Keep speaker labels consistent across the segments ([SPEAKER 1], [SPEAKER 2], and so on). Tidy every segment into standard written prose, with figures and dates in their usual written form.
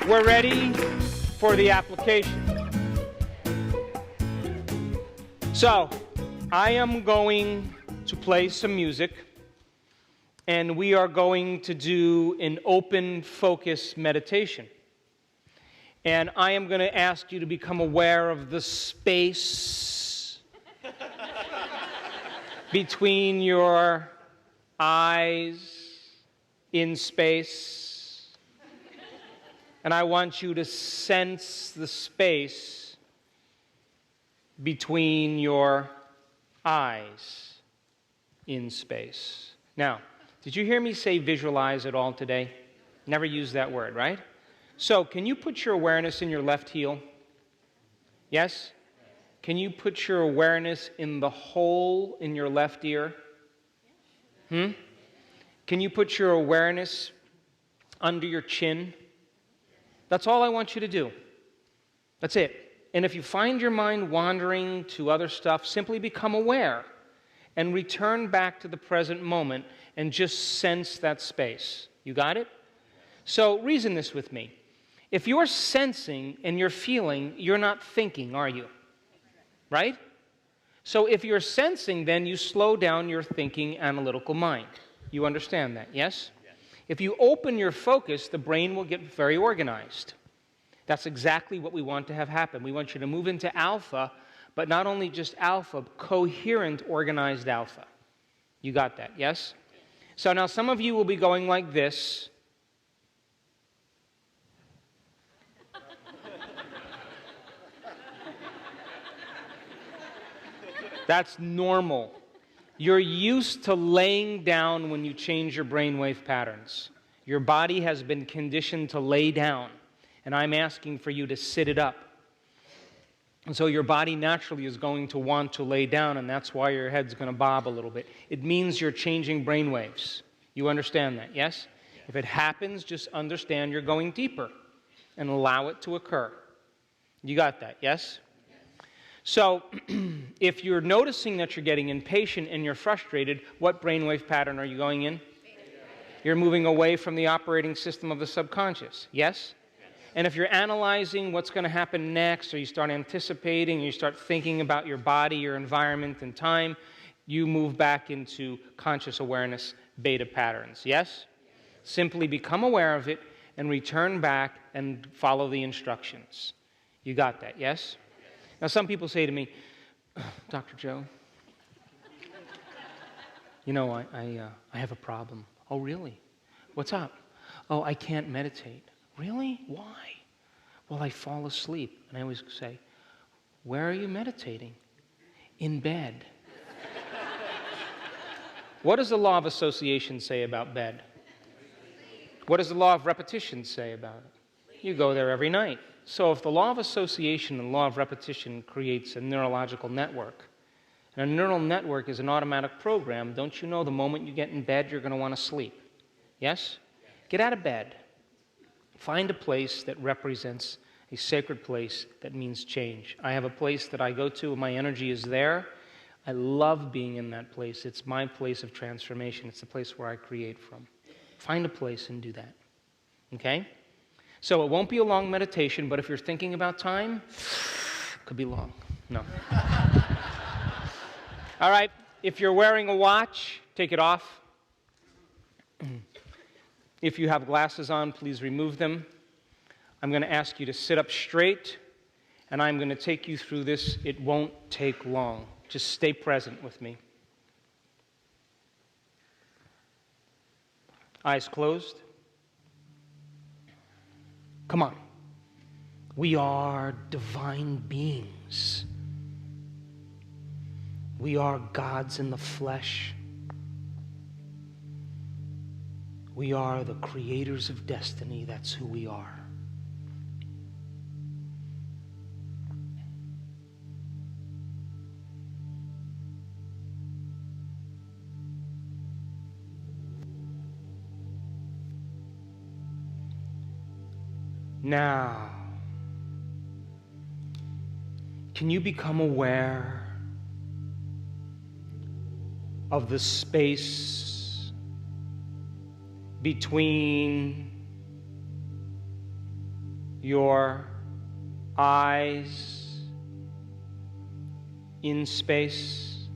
[SPEAKER 1] We're ready for the application. So, I am going to play some music, and we are going to do an open focus meditation. And I am going to ask you to become aware of the space between your eyes in space. And I want you to sense the space between your eyes in space. Now, did you hear me say visualize at all today? Never used that word, right? So, can you put your awareness in your left heel? Yes? Can you put your awareness in the hole in your left ear? Can you put your awareness under your chin? That's all I want you to do. That's it. And if you find your mind wandering to other stuff, simply become aware and return back to the present moment and just sense that space. You got it? So reason this with me. If you're sensing and you're feeling, you're not thinking, are you? Right? So if you're sensing, then you slow down your thinking analytical mind. You understand that, yes? If you open your focus, the brain will get very organized. That's exactly what we want to have happen. We want you to move into alpha, but not only just alpha, coherent, organized alpha. You got that, yes? So now some of you will be going like this. That's normal. You're used to laying down when you change your brainwave patterns. Your body has been conditioned to lay down, and I'm asking for you to sit it up. And so your body naturally is going to want to lay down, and that's why your head's going to bob a little bit. It means you're changing brainwaves. You understand that, yes? If it happens, just understand you're going deeper and allow it to occur. You got that, yes? So, if you're noticing that you're getting impatient and you're frustrated, what brainwave pattern are you going in? You're moving away from the operating system of the subconscious, yes? And if you're analyzing what's going to happen next, or you start anticipating, you start thinking about your body, your environment, and time, you move back into conscious awareness beta patterns, yes? Simply become aware of it and return back and follow the instructions. You got that, yes? Now, some people say to me, Dr. Joe, you know, I have a problem. Oh, really? What's up? Oh, I can't meditate. Really? Why? Well, I fall asleep. And I always say, where are you meditating? In bed. What does the law of association say about bed? What does the law of repetition say about it? You go there every night. So if the law of association and law of repetition creates a neurological network, and a neural network is an automatic program, don't you know the moment you get in bed, you're going to want to sleep? Yes? Get out of bed. Find a place that represents a sacred place that means change. I have a place that I go to and my energy is there. I love being in that place. It's my place of transformation. It's the place where I create from. Find a place and do that. Okay? So it won't be a long meditation, but if you're thinking about time, it could be long. No. All right, if you're wearing a watch, take it off. If you have glasses on, please remove them. I'm going to ask you to sit up straight, and I'm going to take you through this. It won't take long. Just stay present with me. Eyes closed. Come on. We are divine beings. We are gods in the flesh. We are the creators of destiny. That's who we are. Now, can you become aware of the space between your eyes in space.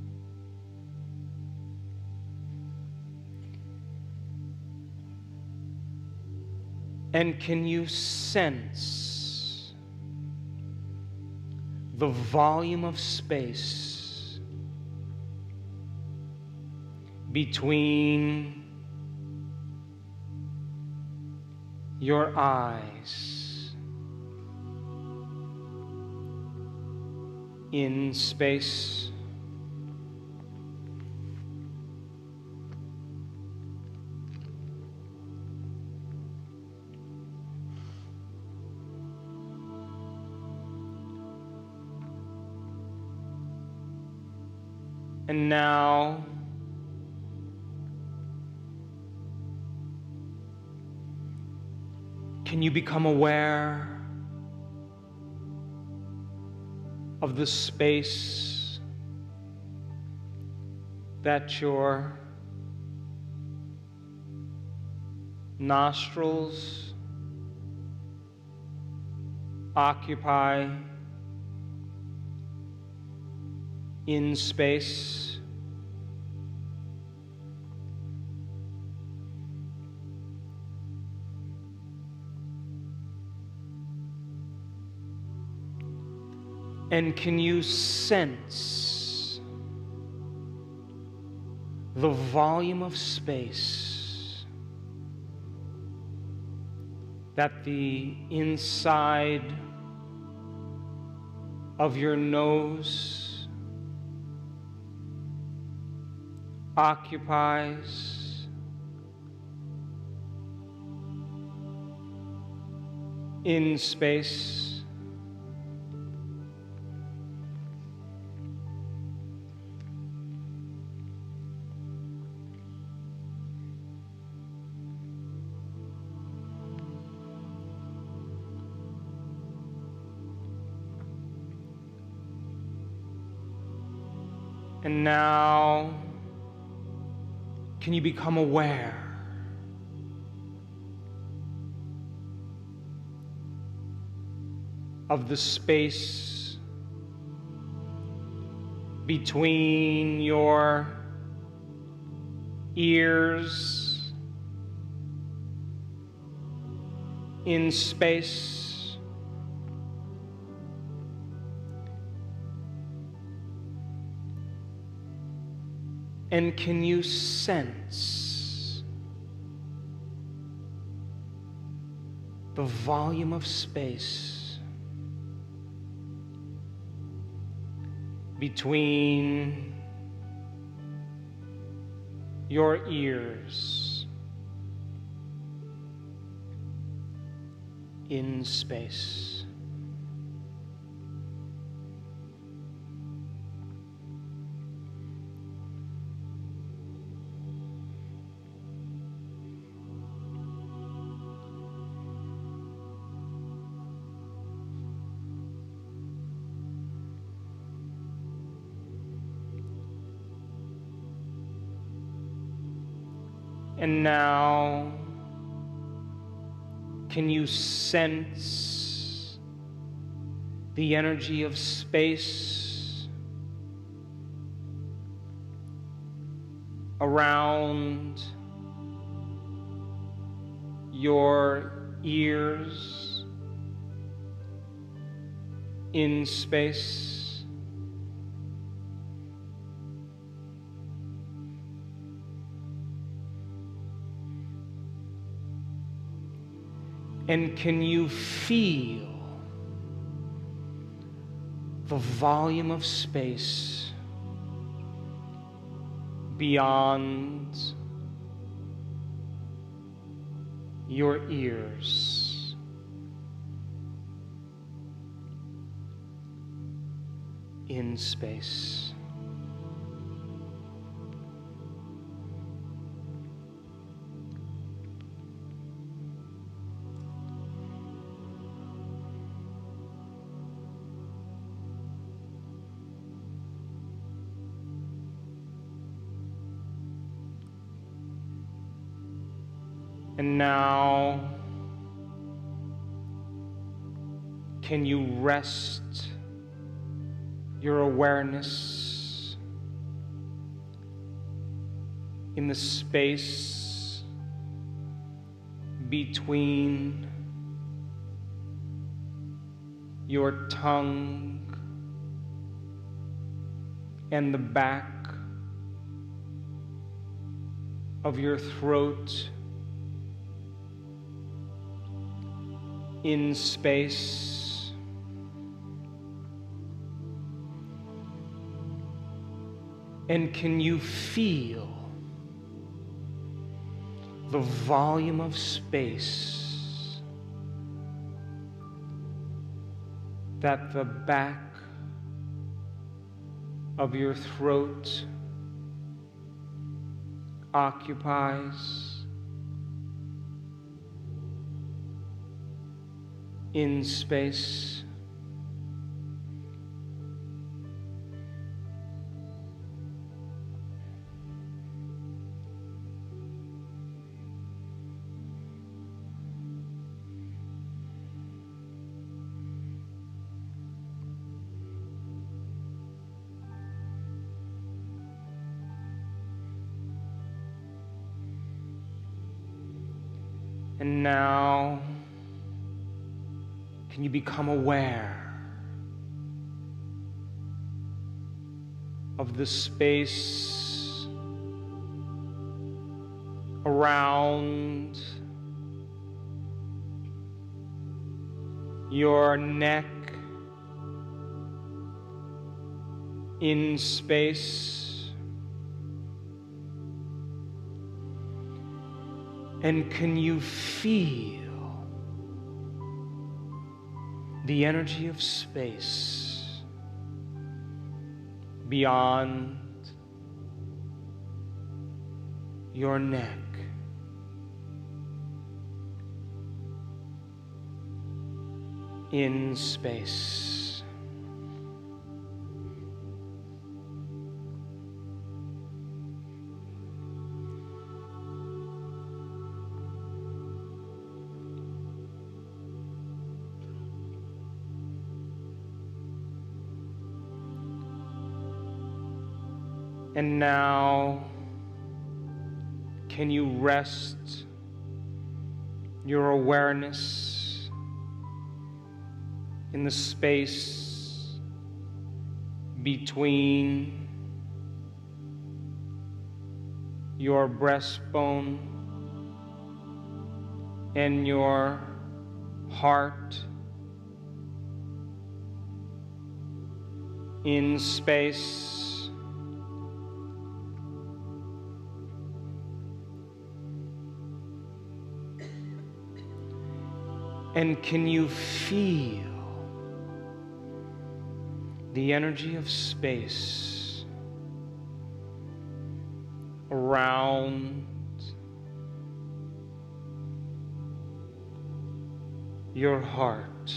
[SPEAKER 1] And can you sense the volume of space between your eyes in space? And now, can you become aware of the space that your nostrils occupy in space? And can you sense the volume of space that the inside of your nose occupies in space? And now, can you become aware of the space between your ears in space? And can you sense the volume of space between your ears in space? And now, can you sense the energy of space around your ears in space? And can you feel the volume of space beyond your ears in space? And now, can you rest your awareness in the space between your tongue and the back of your throat, in space. And can you feel the volume of space that the back of your throat occupies in space? And now, can you become aware of the space around your neck, in space? And can you feel the energy of space beyond your neck? In space. And now, can you rest your awareness in the space between your breastbone and your heart, in space? And can you feel the energy of space around your heart,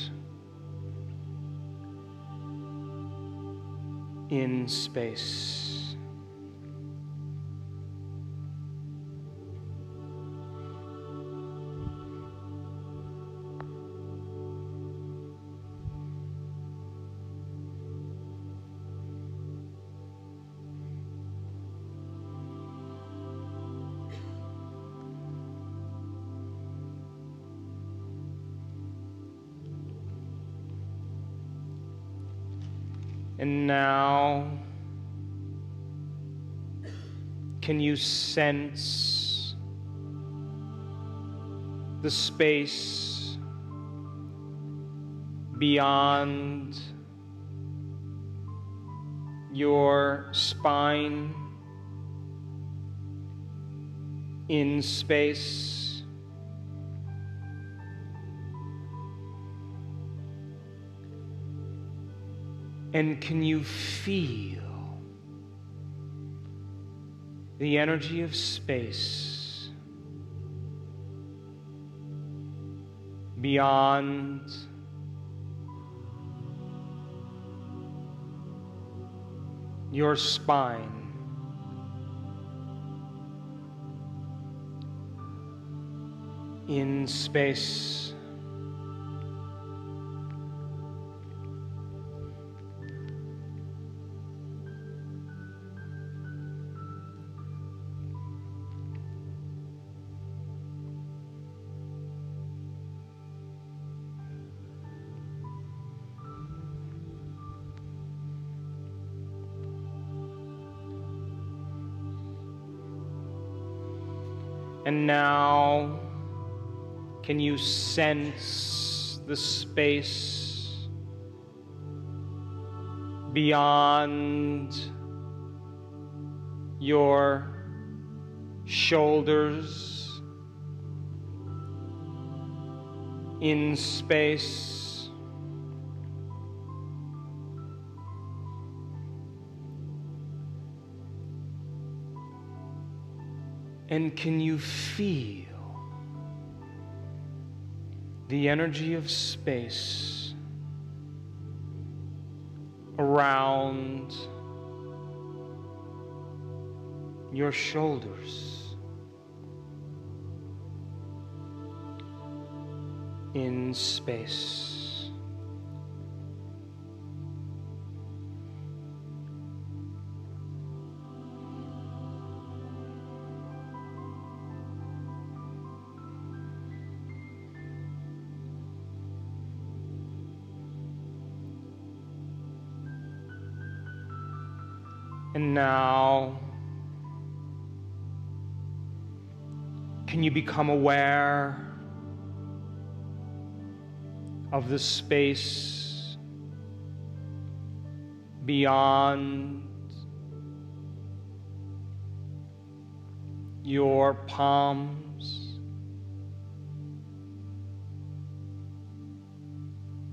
[SPEAKER 1] in space? And now, can you sense the space beyond your spine, in space? And can you feel the energy of space beyond your spine, in space? And now, can you sense the space beyond your shoulders, in space? And can you feel the energy of space around your shoulders, in space? And now, can you become aware of the space beyond your palms,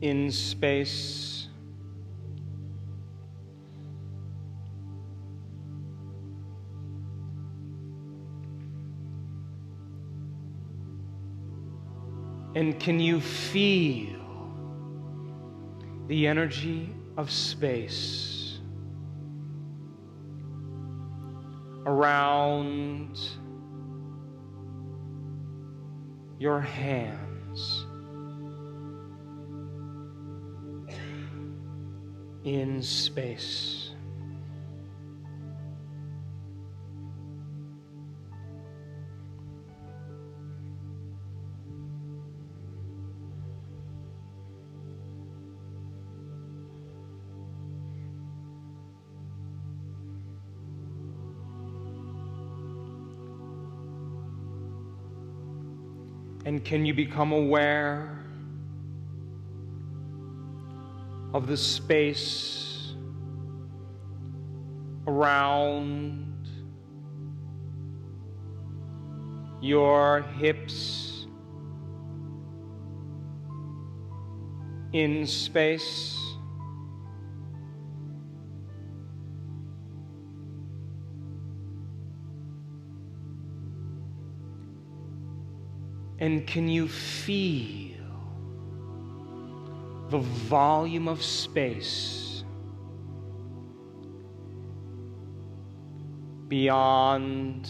[SPEAKER 1] in space? And can you feel the energy of space around your hands, in space? And can you become aware of the space around your hips, in space? And can you feel the volume of space beyond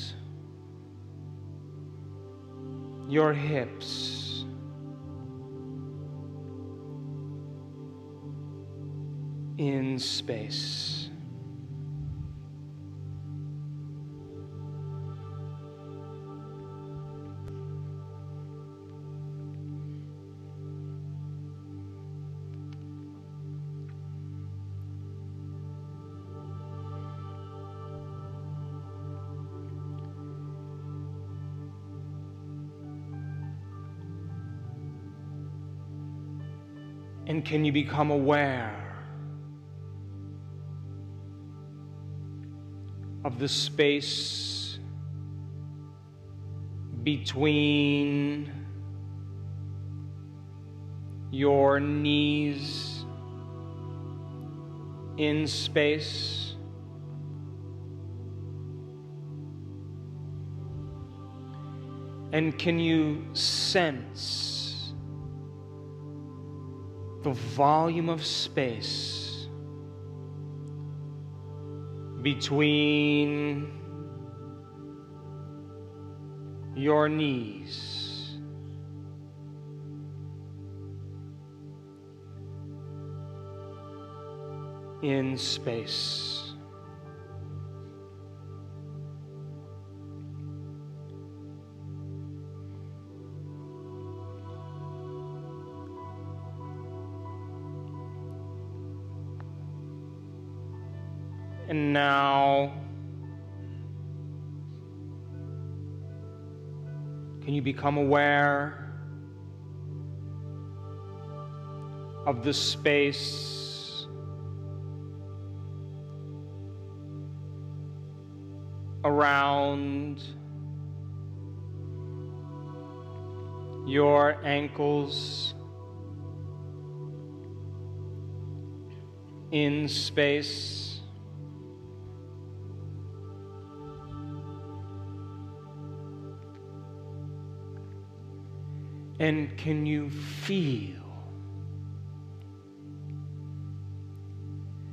[SPEAKER 1] your hips, in space? And can you become aware of the space between your knees, in space? And can you sense the volume of space between your knees, in space? And now, Can you become aware of the space around your ankles, in space? And can you feel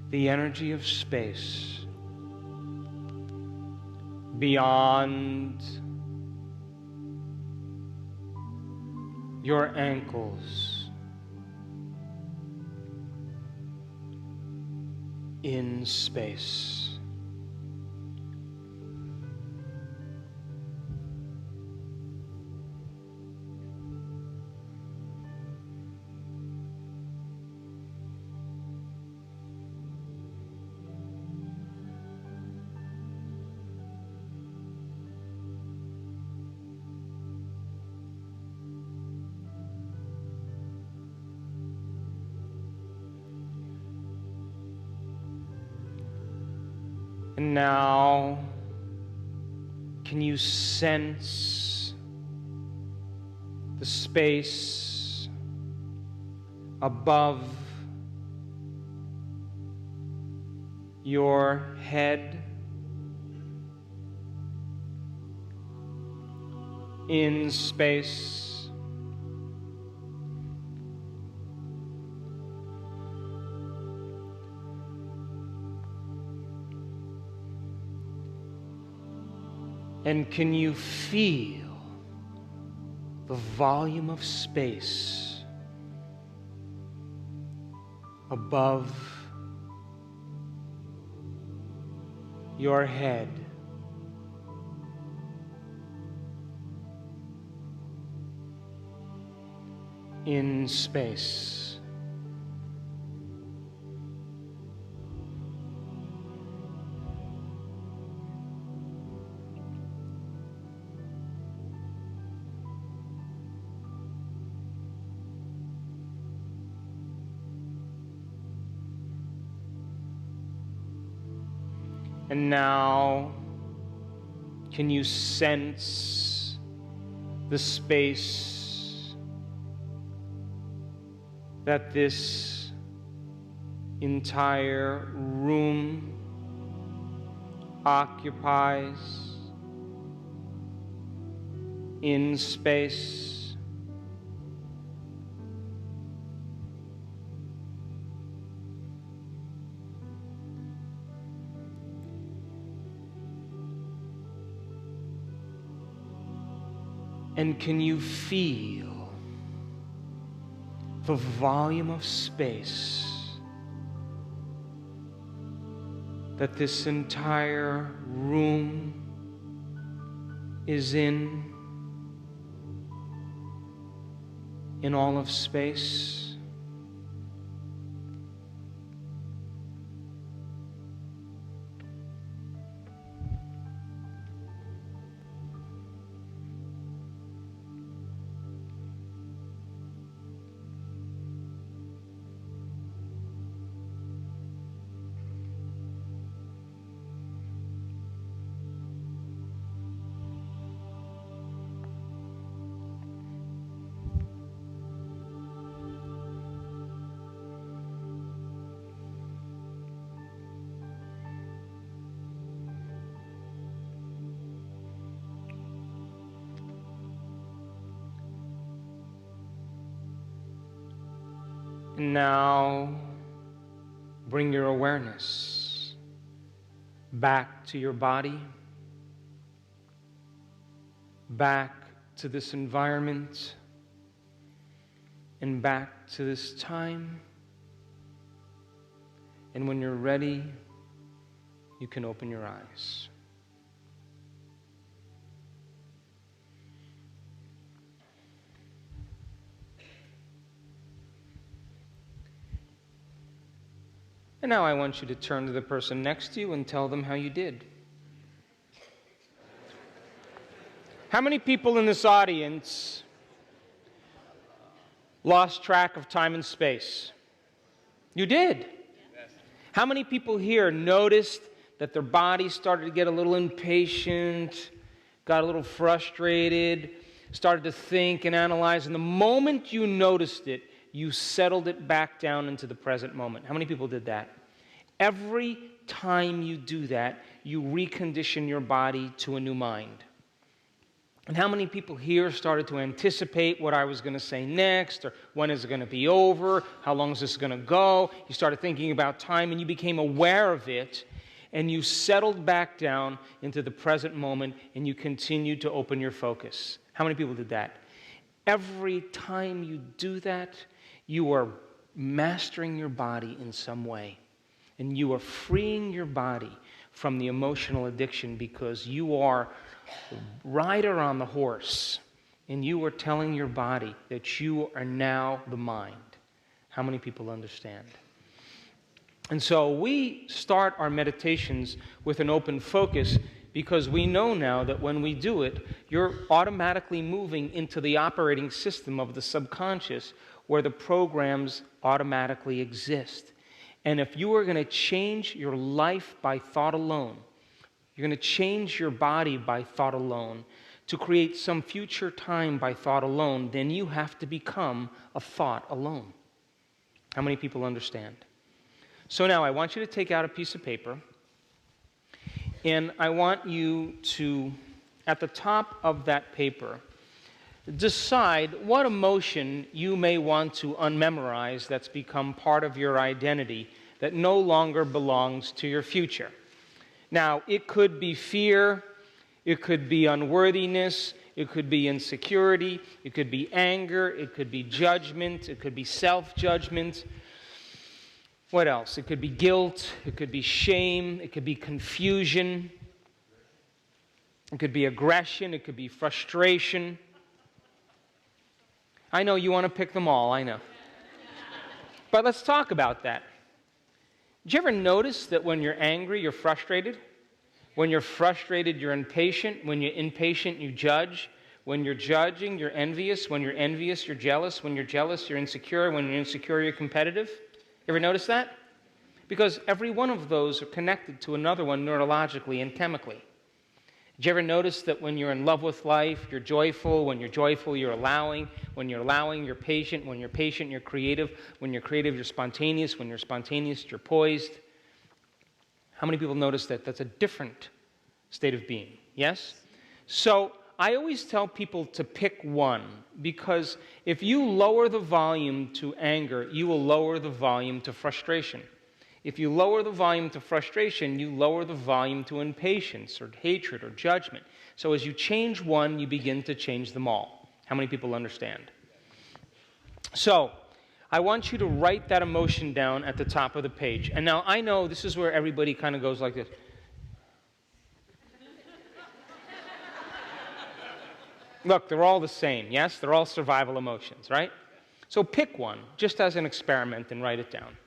[SPEAKER 1] the energy of space beyond your ankles, in space? And now, can you sense the space above your head, in space? And can you feel the volume of space above your head? In space. And now, can you sense the space that this entire room occupies, in space? And can you feel the volume of space that this entire room is in all of space? Now, bring your awareness back to your body, back to this environment, and back to this time. And when you're ready, you can open your eyes. And now I want you to turn to the person next to you and tell them how you did. How many people in this audience lost track of time and space? You did. How many people here noticed that their body started to get a little impatient, got a little frustrated, started to think and analyze, and the moment you noticed it, you settled it back down into the present moment? How many people did that? Every time you do that, you recondition your body to a new mind. And how many people here started to anticipate what I was going to say next, or when is it going to be over, how long is this going to go? You started thinking about time, and you became aware of it, and you settled back down into the present moment, and you continued to open your focus. How many people did that? Every time you do that, you are mastering your body in some way, and you are freeing your body from the emotional addiction, because you are rider on the horse, and you are telling your body that you are now the mind. How many people understand? And so we start our meditations with an open focus, because we know now that when we do it, you're automatically moving into the operating system of the subconscious, where the programs automatically exist. And if you are going to change your life by thought alone, you're going to change your body by thought alone, to create some future time by thought alone, then you have to become a thought alone. How many people understand? So now I want you to take out a piece of paper, and I want you to, at the top of that paper, decide what emotion you may want to unmemorize that's become part of your identity, that no longer belongs to your future. Now, it could be fear, it could be unworthiness, it could be insecurity, it could be anger, it could be judgment, it could be self-judgment. What else? It could be guilt, it could be shame, it could be confusion, it could be aggression, it could be frustration. I know you want to pick them all, I know. But let's talk about that. Did you ever notice that when you're angry, you're frustrated? When you're frustrated, you're impatient. When you're impatient, you judge. When you're judging, you're envious. When you're envious, you're jealous. When you're jealous, you're insecure. When you're insecure, you're competitive. You ever notice that? Because every one of those are connected to another one neurologically and chemically. Did you ever notice that when you're in love with life, you're joyful? When you're joyful, you're allowing. When you're allowing, you're patient. When you're patient, you're creative. When you're creative, you're spontaneous. When you're spontaneous, you're poised. How many people notice that? That's a different state of being, yes? So I always tell people to pick one, because if you lower the volume to anger, you will lower the volume to frustration. If you lower the volume to frustration, you lower the volume to impatience or hatred or judgment. So as you change one, you begin to change them all. How many people understand? So I want you to write that emotion down at the top of the page. And now I know this is where everybody kind of goes like this. Look, they're all the same, yes? They're all survival emotions, right? So pick one, just as an experiment, and write it down.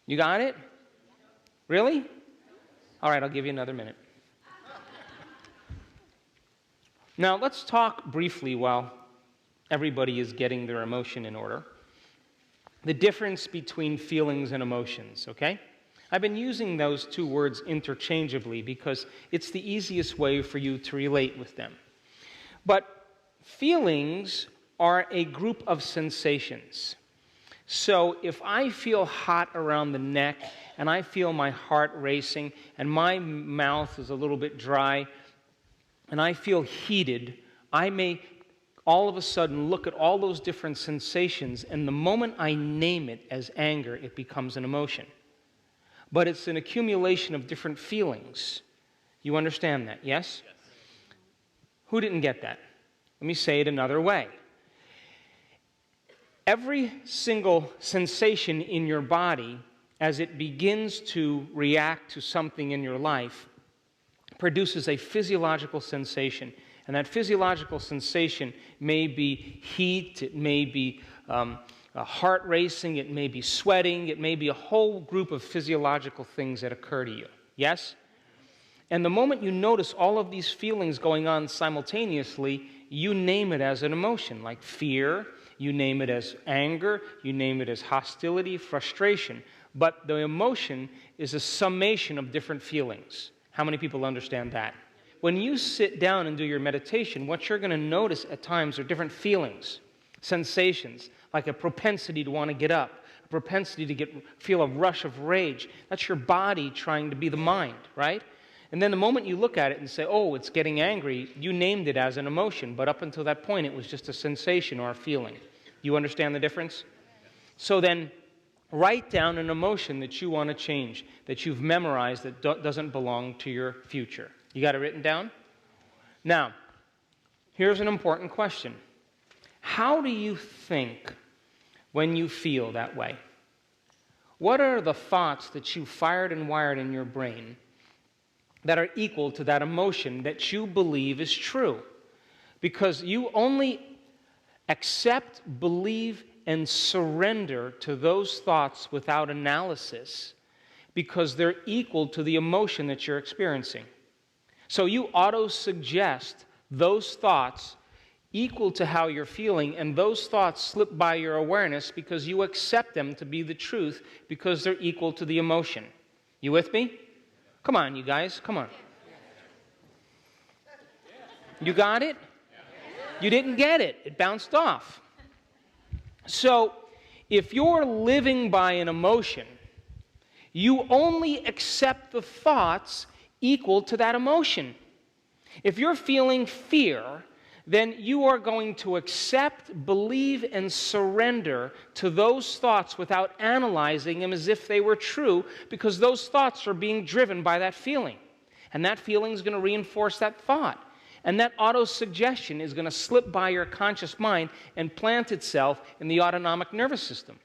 [SPEAKER 1] You got it? Really? All right, I'll give you another minute. Now, let's talk briefly while everybody is getting their emotion in order. The difference between feelings and emotions, okay? I've been using those two words interchangeably because it's the easiest way for you to relate with them. But feelings are a group of sensations. So if I feel hot around the neck, and I feel my heart racing, and my mouth is a little bit dry, and I feel heated, I may all of a sudden look at all those different sensations, and the moment I name it as anger, it becomes an emotion. But it's an accumulation of different feelings. You understand that, yes? Yes. Who didn't get that? Let me say it another way. Every single sensation in your body, as it begins to react to something in your life, produces a physiological sensation. And that physiological sensation may be heat, it may be heart racing, it may be sweating, it may be a whole group of physiological things that occur to you. Yes? And the moment you notice all of these feelings going on simultaneously, you name it as an emotion, like fear, you name it as anger, you name it as hostility, frustration. But the emotion is a summation of different feelings. How many people understand that? When you sit down and do your meditation, what you're going to notice at times are different feelings, sensations, like a propensity to want to get up, a propensity to feel a rush of rage. That's your body trying to be the mind, right? And then the moment you look at it and say, oh, it's getting angry, you named it as an emotion, but up until that point it was just a sensation or a feeling. You understand the difference? So then, write down an emotion that you want to change, that you've memorized that doesn't belong to your future. You got it written down? Now, here's an important question. How do you think when you feel that way? What are the thoughts that you fired and wired in your brain that are equal to that emotion that you believe is true? Because you only accept, believe, and surrender to those thoughts without analysis because they're equal to the emotion that you're experiencing. So you auto-suggest those thoughts equal to how you're feeling, and those thoughts slip by your awareness because you accept them to be the truth because they're equal to the emotion. You with me? Come on, you guys, come on. You got it? You didn't get it. It bounced off. So, if you're living by an emotion, you only accept the thoughts equal to that emotion. If you're feeling fear, then you are going to accept, believe, and surrender to those thoughts without analyzing them as if they were true, because those thoughts are being driven by that feeling. And that feeling is going to reinforce that thought. And that auto-suggestion is going to slip by your conscious mind and plant itself in the autonomic nervous system.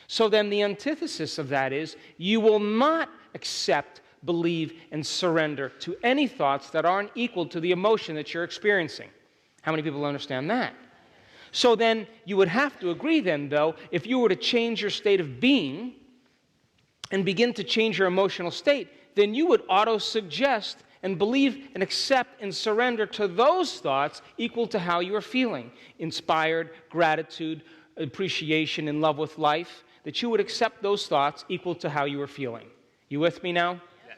[SPEAKER 1] So then the antithesis of that is you will not accept, believe, and surrender to any thoughts that aren't equal to the emotion that you're experiencing. How many people understand that? So then you would have to agree then, though, if you were to change your state of being and begin to change your emotional state, then you would auto-suggest and believe and accept and surrender to those thoughts equal to how you are feeling. Inspired, gratitude, appreciation, and love with life, that you would accept those thoughts equal to how you are feeling. You with me now? Yes.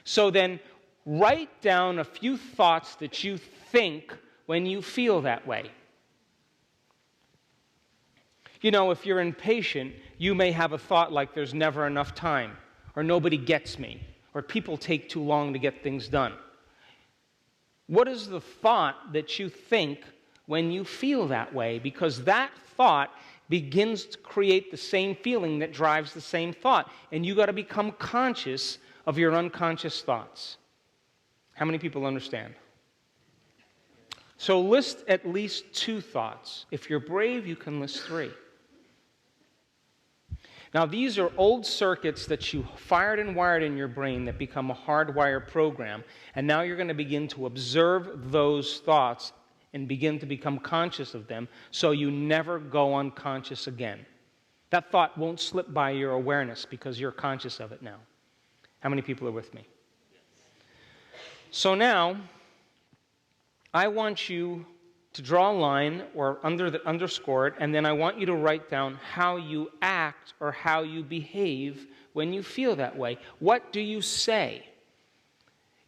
[SPEAKER 1] So then, write down a few thoughts that you think when you feel that way. You know, if you're impatient, you may have a thought like there's never enough time, or nobody gets me, or people take too long to get things done. What is the thought that you think when you feel that way? Because that thought begins to create the same feeling that drives the same thought. And you got to become conscious of your unconscious thoughts. How many people understand? So list at least 2 thoughts. If you're brave, you can list 3. Now, these are old circuits that you fired and wired in your brain that become a hardwired program, and now you're going to begin to observe those thoughts and begin to become conscious of them so you never go unconscious again. That thought won't slip by your awareness because you're conscious of it now. How many people are with me? So now, I want you to draw a line or underscore it, and then I want you to write down how you act or how you behave when you feel that way. What do you say?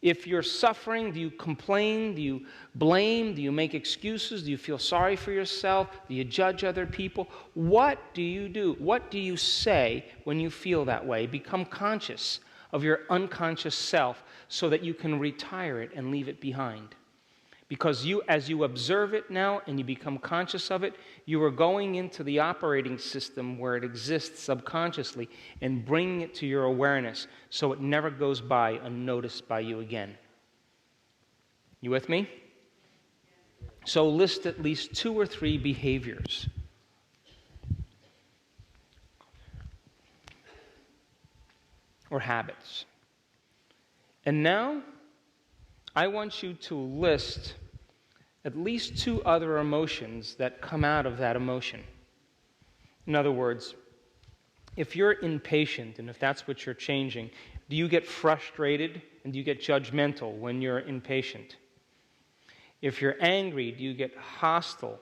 [SPEAKER 1] If you're suffering, do you complain? Do you blame? Do you make excuses? Do you feel sorry for yourself? Do you judge other people? What do you do? What do you say when you feel that way? Become conscious of your unconscious self so that you can retire it and leave it behind. Because as you observe it now and you become conscious of it, you are going into the operating system where it exists subconsciously and bringing it to your awareness so it never goes by unnoticed by you again. You with me? So list at least 2 or 3 behaviors. Or habits. And now, I want you to list at least 2 other emotions that come out of that emotion. In other words, if you're impatient, and if that's what you're changing, Do you get frustrated and do you get judgmental when you're impatient? If you're angry, do you get hostile?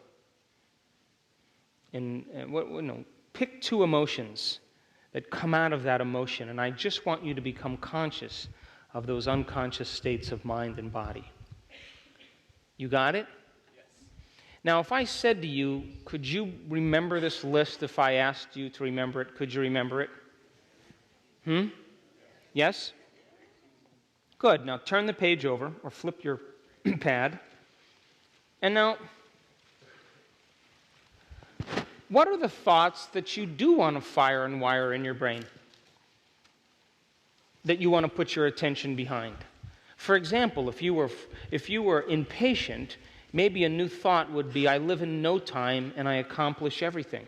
[SPEAKER 1] And pick two emotions that come out of that emotion, and I just want you to become conscious of those unconscious states of mind and body. You got it?
[SPEAKER 2] Yes.
[SPEAKER 1] Now, if I said to you, could you remember this list if I asked you to remember it? Could you remember it? Yes? Good. Now turn the page over or flip your pad. And now, what are the thoughts that you do want to fire and wire in your brain? That you want to put your attention behind? For example, if you were impatient, maybe a new thought would be, I live in no time and I accomplish everything.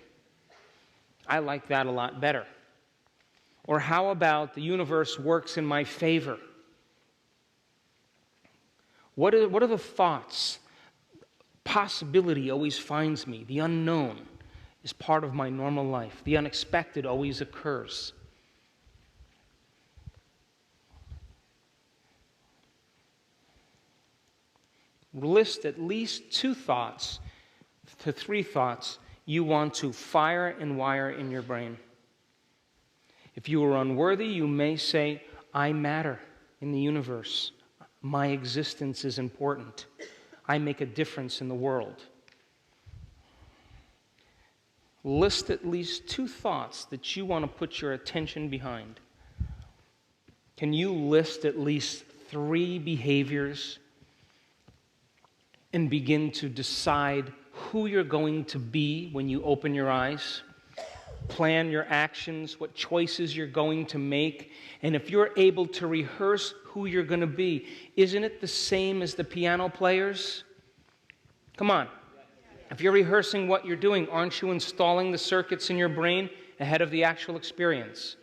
[SPEAKER 1] I like that a lot better. Or how about the universe works in my favor? What are the thoughts? Possibility always finds me. The unknown is part of my normal life. The unexpected always occurs. List at least 2 thoughts to 3 thoughts you want to fire and wire in your brain. If you are unworthy, you may say, I matter in the universe. My existence is important. I make a difference in the world. List at least 2 thoughts that you want to put your attention behind. Can you list at least 3 behaviors and begin to decide who you're going to be when you open your eyes? Plan your actions, what choices you're going to make, and if you're able to rehearse who you're going to be, isn't it the same as the piano players? Come on. If you're rehearsing what you're doing, aren't you installing the circuits in your brain ahead of the actual experience?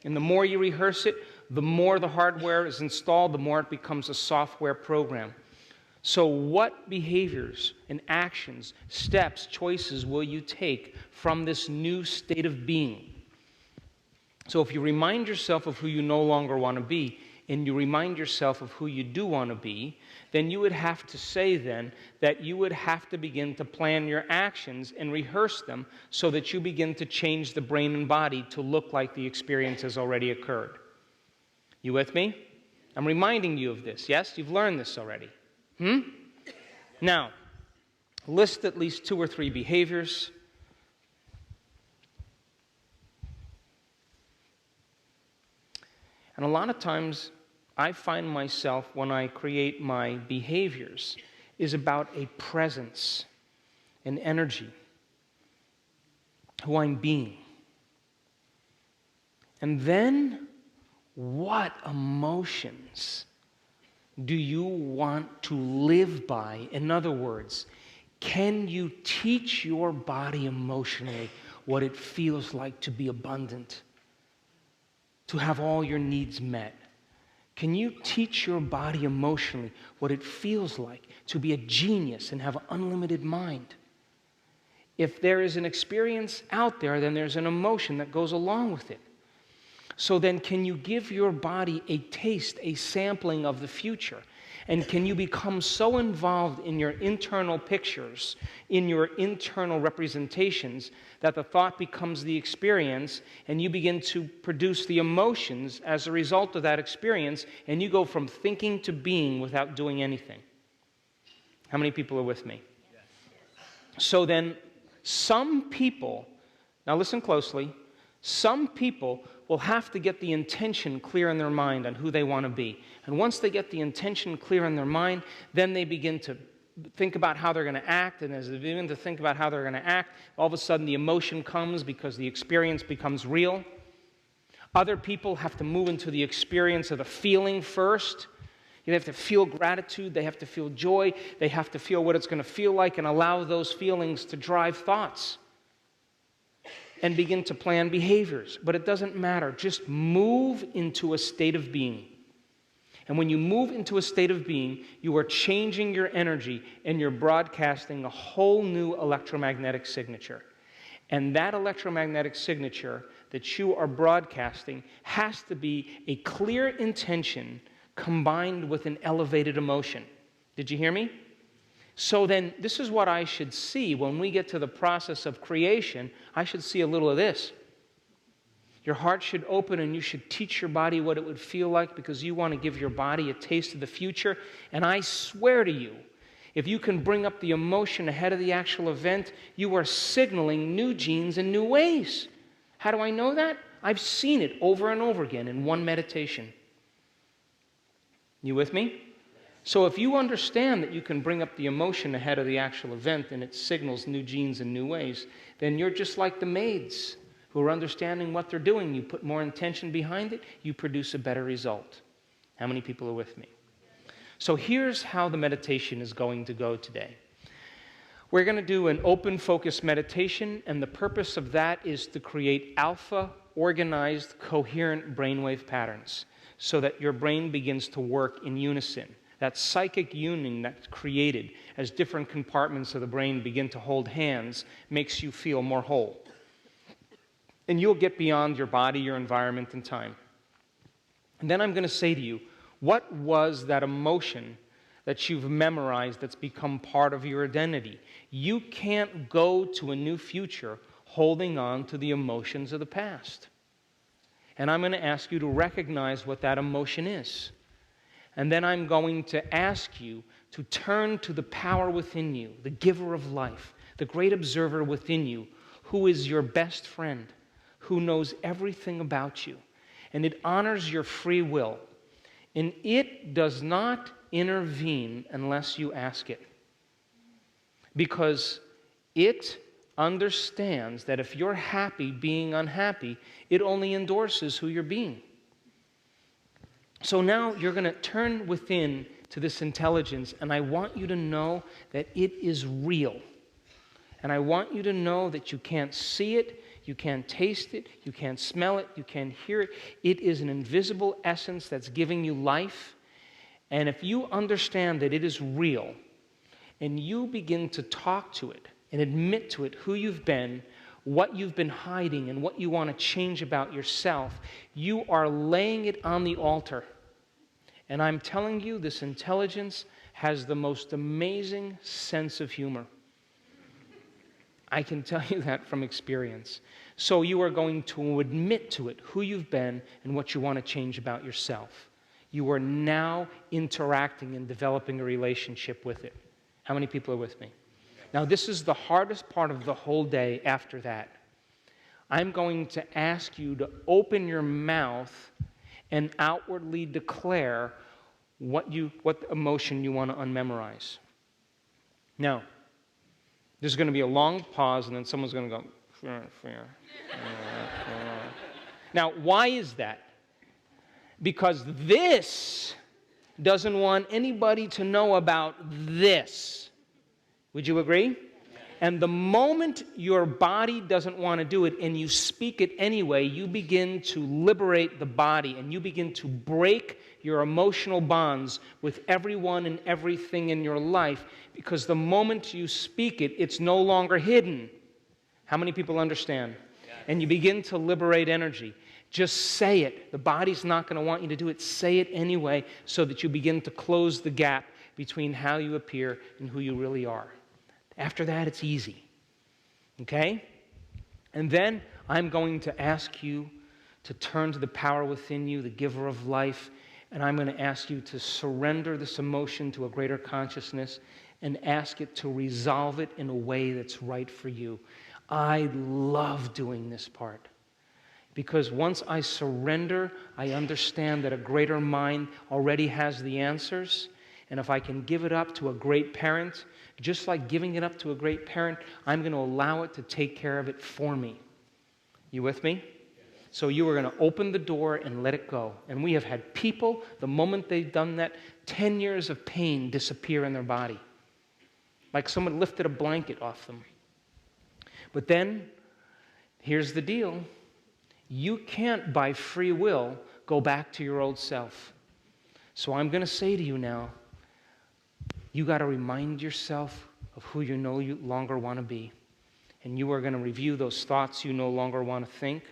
[SPEAKER 1] And the more you rehearse it, the more the hardware is installed, the more it becomes a software program. So what behaviors and actions, steps, choices will you take from this new state of being? So if you remind yourself of who you no longer want to be, and you remind yourself of who you do want to be, then you would have to say then that you would have to begin to plan your actions and rehearse them so that you begin to change the brain and body to look like the experience has already occurred. You with me? I'm reminding you of this, yes? You've learned this already. Now, list at least 2 or 3 behaviors. And a lot of times, I find myself, when I create my behaviors, is about a presence, an energy, who I'm being. And then, what emotions do you want to live by? In other words, can you teach your body emotionally what it feels like to be abundant, to have all your needs met? Can you teach your body emotionally what it feels like to be a genius and have an unlimited mind? If there is an experience out there, then there's an emotion that goes along with it. So then can you give your body a taste, a sampling of the future? And can you become so involved in your internal pictures, in your internal representations, that the thought becomes the experience, and you begin to produce the emotions as a result of that experience, and you go from thinking to being without doing anything? How many people are with me? Yes. So then, some people, now listen closely, some people will have to get the intention clear in their mind on who they want to be. And once they get the intention clear in their mind, then they begin to think about how they're going to act. And as they begin to think about how they're going to act, all of a sudden the emotion comes because the experience becomes real. Other people have to move into the experience of the feeling first. They have to feel gratitude. They have to feel joy. They have to feel what it's going to feel like and allow those feelings to drive thoughts and begin to plan behaviors. But it doesn't matter. Just move into a state of being. And when you move into a state of being, you are changing your energy and you're broadcasting a whole new electromagnetic signature. And that electromagnetic signature that you are broadcasting has to be a clear intention combined with an elevated emotion. Did you hear me? So then, this is what I should see when we get to the process of creation. I should see a little of this. Your heart should open and you should teach your body what it would feel like because you want to give your body a taste of the future. And I swear to you, if you can bring up the emotion ahead of the actual event, you are signaling new genes in new ways. How do I know that? I've seen it over and over again in one meditation. You with me? So if you understand that you can bring up the emotion ahead of the actual event and it signals new genes in new ways, then you're just like the maids who are understanding what they're doing. You put more intention behind it, you produce a better result. How many people are with me? So here's how the meditation is going to go today. We're going to do an open focus meditation, and the purpose of that is to create alpha, organized, coherent brainwave patterns so that your brain begins to work in unison. That psychic union that's created as different compartments of the brain begin to hold hands makes you feel more whole. And you'll get beyond your body, your environment, and time. And then I'm going to say to you, what was that emotion that you've memorized that's become part of your identity? You can't go to a new future holding on to the emotions of the past. And I'm going to ask you to recognize what that emotion is. And then I'm going to ask you to turn to the power within you, the giver of life, the great observer within you, who is your best friend, who knows everything about you. And it honors your free will. And it does not intervene unless you ask it. Because it understands that if you're happy being unhappy, it only endorses who you're being. So now you're going to turn within to this intelligence, and I want you to know that it is real. And I want you to know that you can't see it, you can't taste it, you can't smell it, you can't hear it. It is an invisible essence that's giving you life. And if you understand that it is real, and you begin to talk to it and admit to it who you've been, what you've been hiding, and what you want to change about yourself, you are laying it on the altar. And I'm telling you, this intelligence has the most amazing sense of humor. I can tell you that from experience. So you are going to admit to it who you've been and what you want to change about yourself. You are now interacting and developing a relationship with it. How many people are with me? Now, this is the hardest part of the whole day after that. I'm going to ask you to open your mouth and outwardly declare what emotion you want to unmemorize. Now, there's going to be a long pause, and then someone's going to go, fear. Now, why is that? Because this doesn't want anybody to know about this. Would you agree? And the moment your body doesn't want to do it and you speak it anyway, you begin to liberate the body and you begin to break your emotional bonds with everyone and everything in your life, because the moment you speak it, it's no longer hidden. How many people understand? And you begin to liberate energy. Just say it. The body's not going to want you to do it. Say it anyway so that you begin to close the gap between how you appear and who you really are. After that, it's easy. Okay? And then I'm going to ask you to turn to the power within you, the giver of life, and I'm going to ask you to surrender this emotion to a greater consciousness and ask it to resolve it in a way that's right for you. I love doing this part. Because once I surrender, I understand that a greater mind already has the answers. And if I can give it up to a great parent, just like giving it up to a great parent, I'm going to allow it to take care of it for me. You with me? So you are going to open the door and let it go. And we have had people, the moment they've done that, 10 years of pain disappear in their body. Like someone lifted a blanket off them. But then, here's the deal. You can't, by free will, go back to your old self. So I'm going to say to you now, you got to remind yourself of who you no longer want to be. And you are going to review those thoughts you no longer want to think.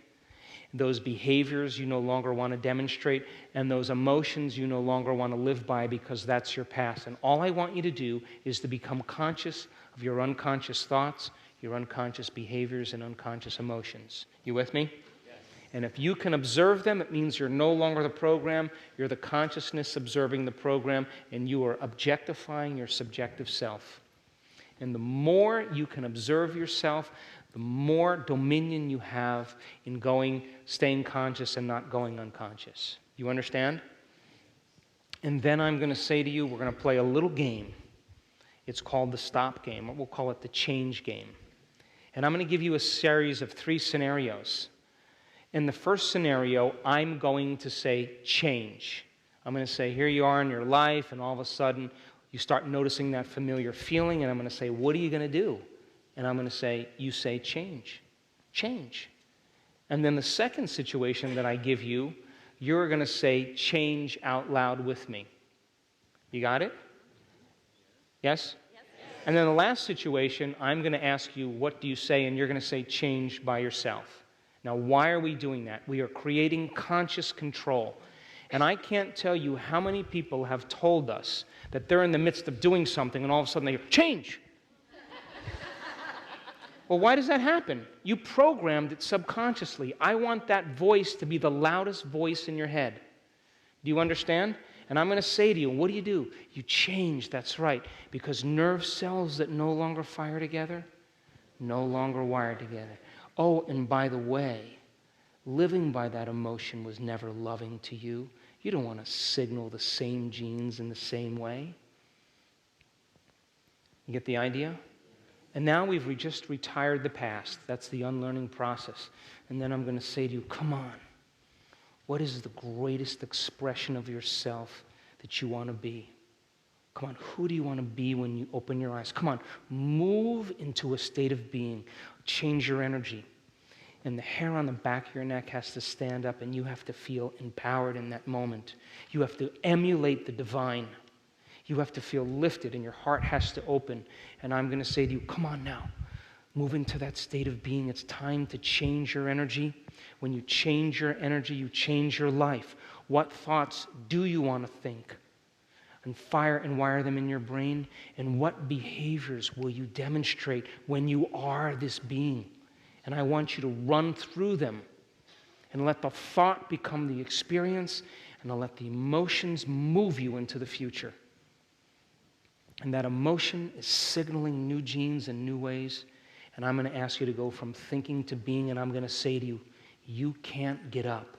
[SPEAKER 1] Those behaviors you no longer want to demonstrate, and those emotions you no longer want to live by because that's your past. And all I want you to do is to become conscious of your unconscious thoughts, your unconscious behaviors, and unconscious emotions. You with me? And if you can observe them, it means you're no longer the program, you're the consciousness observing the program, and you are objectifying your subjective self. And the more you can observe yourself, the more dominion you have in staying conscious and not going unconscious. You understand? And then I'm going to say to you, we're going to play a little game. It's called the stop game, or we'll call it the change game. And I'm going to give you a series of 3 scenarios. In the first scenario, I'm going to say change. I'm going to say, here you are in your life, and all of a sudden, you start noticing that familiar feeling, and I'm going to say, what are you going to do? And I'm going to say, you say change. Change. And then the second situation that I give you, you're going to say change out loud with me. You got it? Yes? And then the last situation, I'm going to ask you, what do you say? And you're going to say change by yourself. Now, why are we doing that? We are creating conscious control. And I can't tell you how many people have told us that they're in the midst of doing something and all of a sudden they hear, change! Well, why does that happen? You programmed it subconsciously. I want that voice to be the loudest voice in your head. Do you understand? And I'm going to say to you, what do? You change, that's right, because nerve cells that no longer fire together, no longer wire together. Oh, and by the way, living by that emotion was never loving to you. You don't want to signal the same genes in the same way. You get the idea? And now we've just retired the past. That's the unlearning process. And then I'm going to say to you, come on. What is the greatest expression of yourself that you want to be? Come on, who do you want to be when you open your eyes? Come on, move into a state of being. Change your energy. And the hair on the back of your neck has to stand up, and you have to feel empowered in that moment. You have to emulate the divine. You have to feel lifted, and your heart has to open. And I'm going to say to you, come on now. Move into that state of being. It's time to change your energy. When you change your energy, you change your life. What thoughts do you want to think? And fire and wire them in your brain. And what behaviors will you demonstrate when you are this being? And I want you to run through them and let the thought become the experience, and I'll let the emotions move you into the future. And that emotion is signaling new genes and new ways. And I'm going to ask you to go from thinking to being, and I'm going to say to you, you can't get up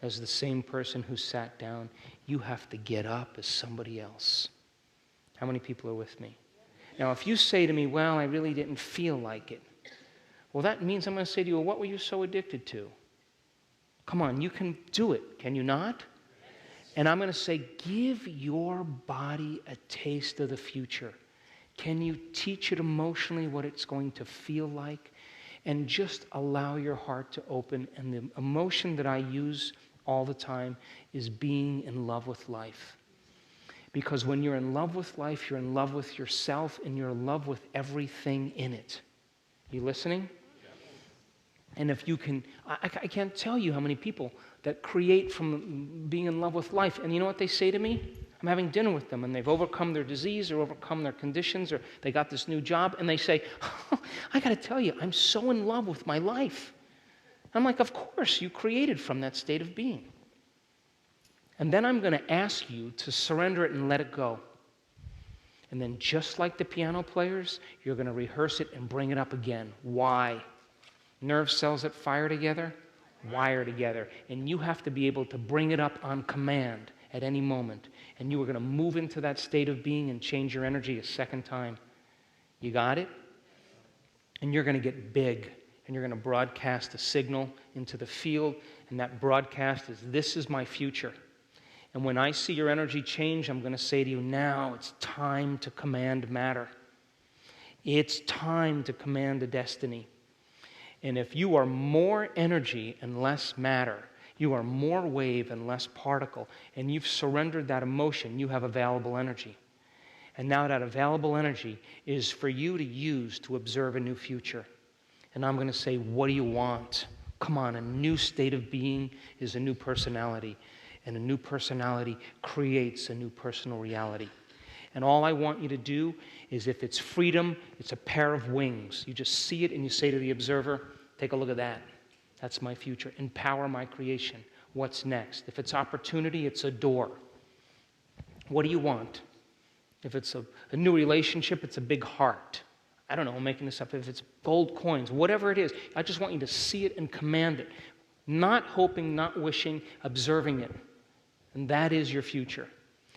[SPEAKER 1] as the same person who sat down. You have to get up as somebody else. How many people are with me? Now, if you say to me, well, I really didn't feel like it, well, that means I'm going to say to you, well, what were you so addicted to? Come on, you can do it, can you not? And I'm going to say, give your body a taste of the future. Can you teach it emotionally what it's going to feel like? And just allow your heart to open. And the emotion that I use all the time is being in love with life. Because when you're in love with life, you're in love with yourself, and you're in love with everything in it. You listening? And if you can, I can't tell you how many people that create from being in love with life. And you know what they say to me? I'm having dinner with them, and they've overcome their disease or overcome their conditions, or they got this new job, and they say, oh, I got to tell you, I'm so in love with my life. I'm like, of course, you created from that state of being. And then I'm going to ask you to surrender it and let it go. And then just like the piano players, you're going to rehearse it and bring it up again. Why? Nerve cells that fire together, wire together. And you have to be able to bring it up on command at any moment. And you are going to move into that state of being and change your energy a second time. You got it? And you're going to get big. And you're going to broadcast a signal into the field. And that broadcast is, this is my future. And when I see your energy change, I'm going to say to you, now it's time to command matter. It's time to command the destiny. And if you are more energy and less matter, you are more wave and less particle, and you've surrendered that emotion, you have available energy. And now that available energy is for you to use to observe a new future. And I'm going to say, what do you want? Come on, a new state of being is a new personality, and a new personality creates a new personal reality. And all I want you to do is, if it's freedom, it's a pair of wings. You just see it and you say to the observer, take a look at that. That's my future. Empower my creation. What's next? If it's opportunity, it's a door. What do you want? If it's a new relationship, it's a big heart. I don't know, I'm making this up. If it's gold coins, whatever it is, I just want you to see it and command it. Not hoping, not wishing, observing it. And that is your future.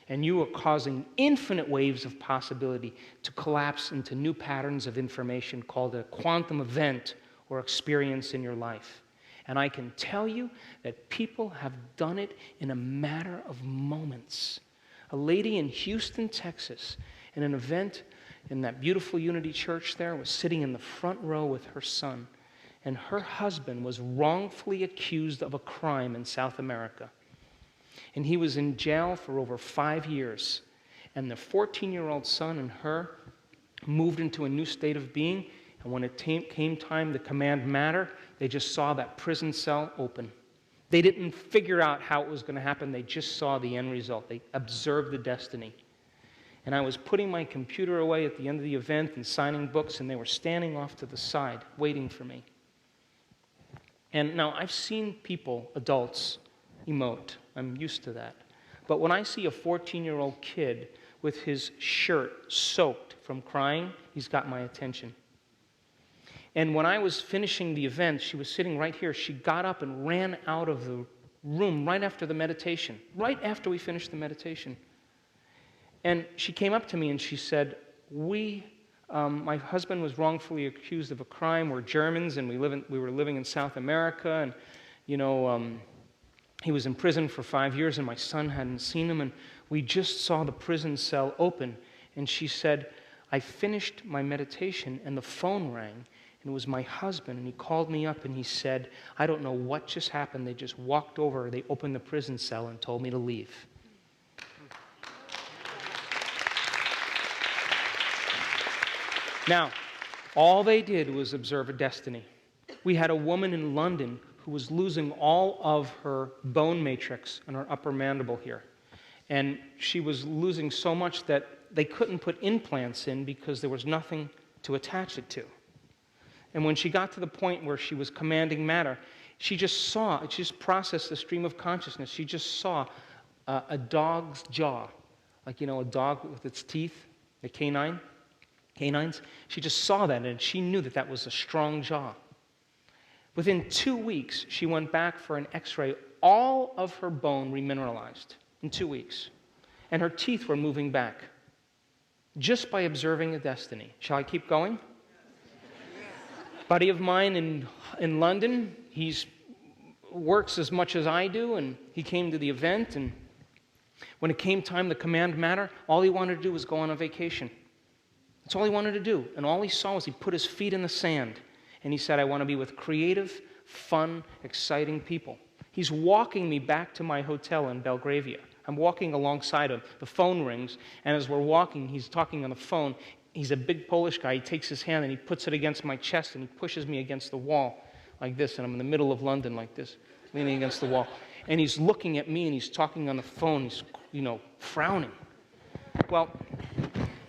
[SPEAKER 1] And you are causing infinite waves of possibility to collapse into new patterns of information called a quantum event or experience in your life. And I can tell you that people have done it in a matter of moments. A lady in Houston, Texas, in an event in that beautiful Unity Church there, was sitting in the front row with her son. And her husband was wrongfully accused of a crime in South America. And he was in jail for over 5 years. And the 14-year-old son and her moved into a new state of being. And when it came time to command matter, they just saw that prison cell open. They didn't figure out how it was going to happen. They just saw the end result. They observed the destiny. And I was putting my computer away at the end of the event and signing books, and they were standing off to the side, waiting for me. And now I've seen people, adults, emote. I'm used to that. But when I see a 14-year-old kid with his shirt soaked from crying, he's got my attention. And when I was finishing the event, she was sitting right here. She got up and ran out of the room right after the meditation, right after we finished the meditation. And she came up to me and she said, my husband was wrongfully accused of a crime. We're Germans, and we were living in South America, and he was in prison for 5 years, and my son hadn't seen him, and we just saw the prison cell open. And she said, I finished my meditation, and the phone rang, and it was my husband, and he called me up, and he said, I don't know what just happened. They just walked over, they opened the prison cell and told me to leave. Now, all they did was observe a destiny. We had a woman in London who was losing all of her bone matrix in her upper mandible here. And she was losing so much that they couldn't put implants in because there was nothing to attach it to. And when she got to the point where she was commanding matter, she just processed the stream of consciousness. She just saw a dog's jaw, like, a dog with its teeth, the canines. She just saw that, and she knew that that was a strong jaw. Within 2 weeks, she went back for an x-ray. All of her bone remineralized in 2 weeks. And her teeth were moving back just by observing a destiny. Shall I keep going? A buddy of mine in London, he works as much as I do, and he came to the event, and when it came time to command matter, all he wanted to do was go on a vacation. That's all he wanted to do. And all he saw was he put his feet in the sand. And he said, I want to be with creative, fun, exciting people. He's walking me back to my hotel in Belgravia. I'm walking alongside him. The phone rings. And as we're walking, he's talking on the phone. He's a big Polish guy. He takes his hand and he puts it against my chest and he pushes me against the wall like this. And I'm in the middle of London like this, leaning against the wall. And he's looking at me and he's talking on the phone. He's, frowning. Well,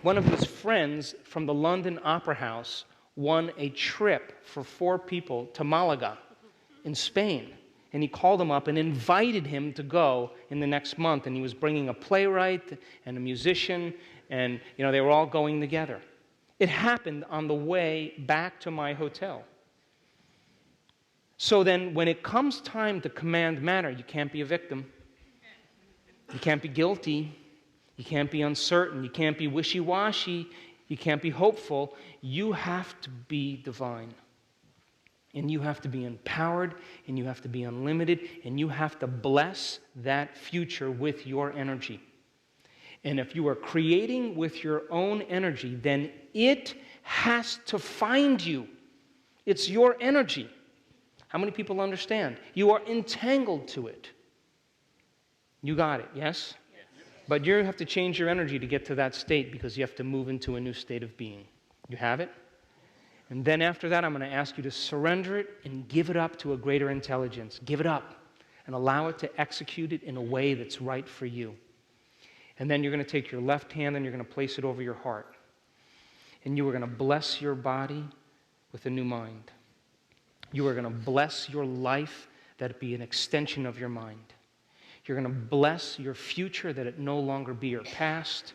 [SPEAKER 1] one of his friends from the London Opera House won a trip for 4 people to Malaga in Spain. And he called him up and invited him to go in the next month. And he was bringing a playwright and a musician, and they were all going together. It happened on the way back to my hotel. So then when it comes time to command matter, you can't be a victim. You can't be guilty. You can't be uncertain. You can't be wishy-washy. You can't be hopeful. You have to be divine. And you have to be empowered, and you have to be unlimited, and you have to bless that future with your energy. And if you are creating with your own energy, then it has to find you. It's your energy. How many people understand? You are entangled to it. You got it, yes? But you have to change your energy to get to that state because you have to move into a new state of being. You have it? And then after that, I'm going to ask you to surrender it and give it up to a greater intelligence. Give it up and allow it to execute it in a way that's right for you. And then you're going to take your left hand and you're going to place it over your heart. And you are going to bless your body with a new mind. You are going to bless your life that it be an extension of your mind. You're going to bless your future that it no longer be your past.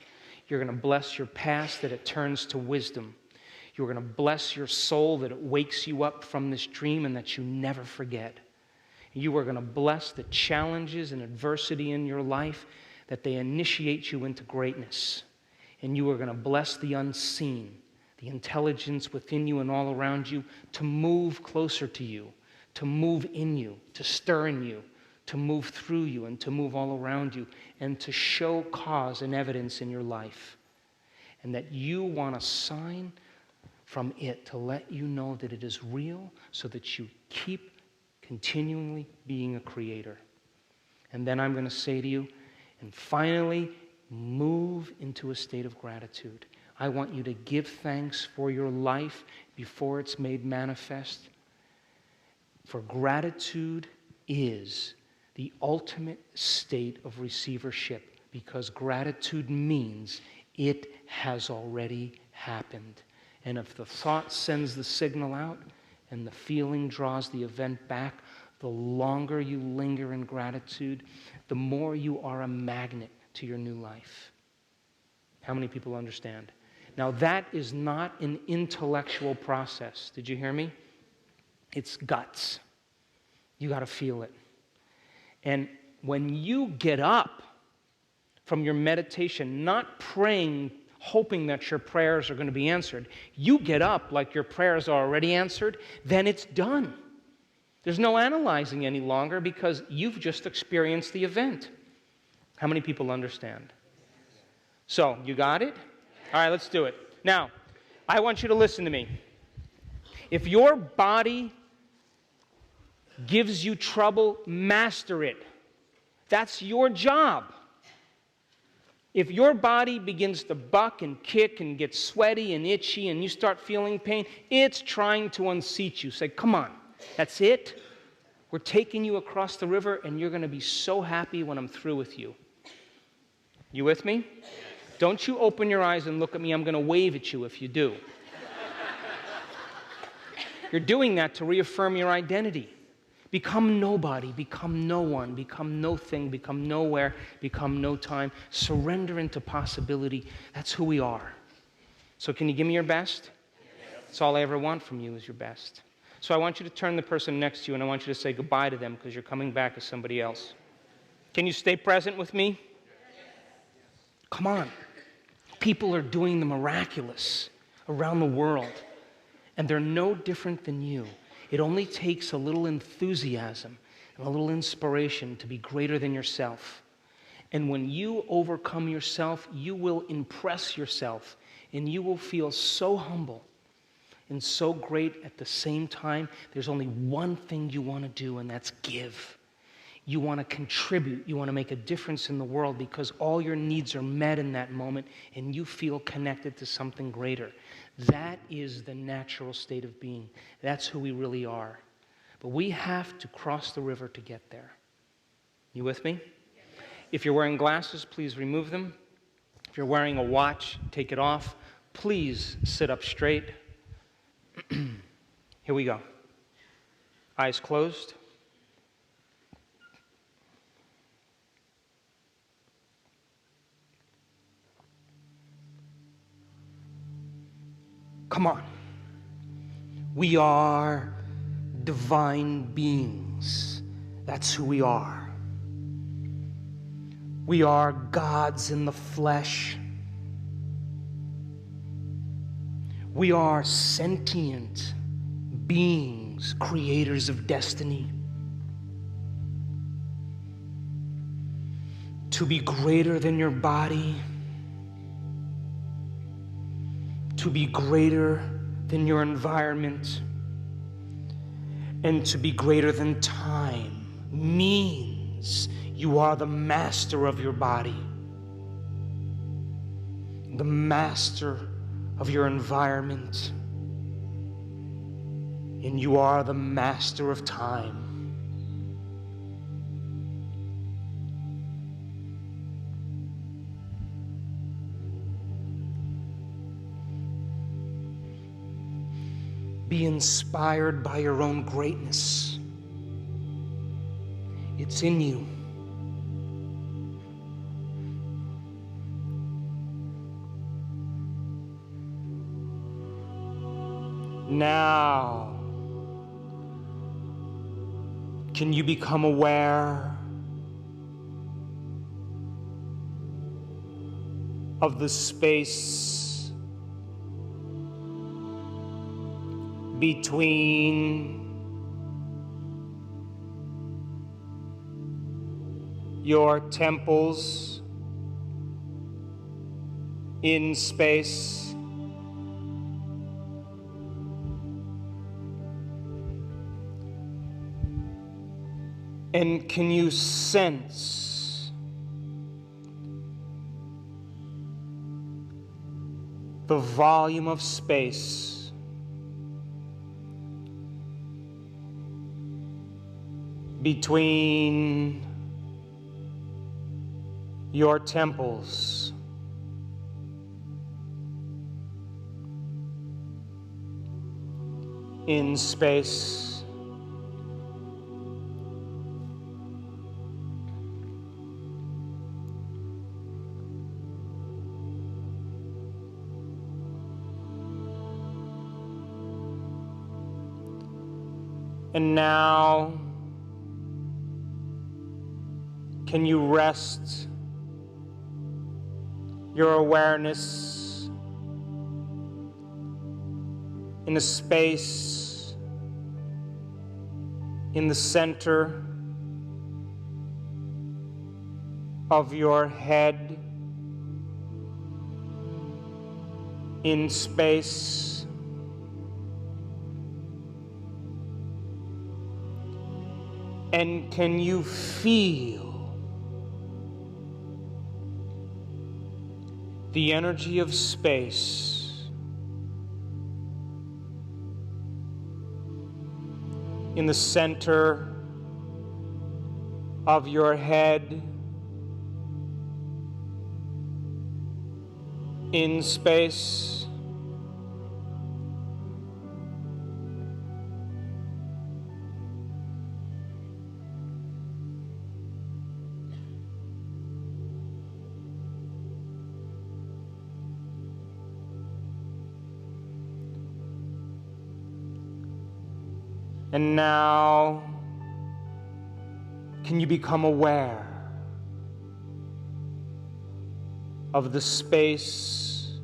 [SPEAKER 1] You're going to bless your past that it turns to wisdom. You're going to bless your soul that it wakes you up from this dream and that you never forget. You are going to bless the challenges and adversity in your life that they initiate you into greatness. And you are going to bless the unseen, the intelligence within you and all around you to move closer to you, to move in you, to stir in you, to move through you and to move all around you and to show cause and evidence in your life. And that you want a sign from it to let you know that it is real so that you keep continually being a creator. And then I'm going to say to you, and finally, move into a state of gratitude. I want you to give thanks for your life before it's made manifest. For gratitude is the ultimate state of receivership, because gratitude means it has already happened. And if the thought sends the signal out and the feeling draws the event back, the longer you linger in gratitude, the more you are a magnet to your new life. How many people understand? Now, that is not an intellectual process. Did you hear me? It's guts. You got to feel it. And when you get up from your meditation, not praying, hoping that your prayers are going to be answered, you get up like your prayers are already answered, then it's done. There's no analyzing any longer because you've just experienced the event. How many people understand? So, you got it? All right, let's do it. Now, I want you to listen to me. If your body gives you trouble, master it. That's your job. If your body begins to buck and kick and get sweaty and itchy and you start feeling pain, it's trying to unseat you. Say, come on, that's it. We're taking you across the river and you're going to be so happy when I'm through with you. You with me? Don't you open your eyes and look at me. I'm going to wave at you if you do. You're doing that to reaffirm your identity. Become nobody, become no one, become no thing, become nowhere, become no time. Surrender into possibility. That's who we are. So can you give me your best? That's all I ever want from you is your best. So I want you to turn the person next to you and I want you to say goodbye to them because you're coming back as somebody else. Can you stay present with me? Come on. People are doing the miraculous around the world, and they're no different than you. It only takes a little enthusiasm and a little inspiration to be greater than yourself. And when you overcome yourself, you will impress yourself, and you will feel so humble and so great at the same time. There's only one thing you want to do, and that's give. You want to contribute. You want to make a difference in the world because all your needs are met in that moment and you feel connected to something greater. That is the natural state of being. That's who we really are. But we have to cross the river to get there. You with me? If you're wearing glasses, please remove them. If you're wearing a watch, take it off. Please sit up straight. Here we go. Eyes closed. Come on. We are divine beings. That's who we are. We are gods in the flesh. We are sentient beings, creators of destiny. To be greater than your body, to be greater than your environment, and to be greater than time means you are the master of your body, the master of your environment, and you are the master of time. Be inspired by your own greatness. It's in you. Now, can you become aware of the space between your temples in space? And can you sense the volume of space between your temples in space? And now, can you rest your awareness in a space in the center of your head, in space? And can you feel the energy of space in the center of your head, in space? And now, can you become aware of the space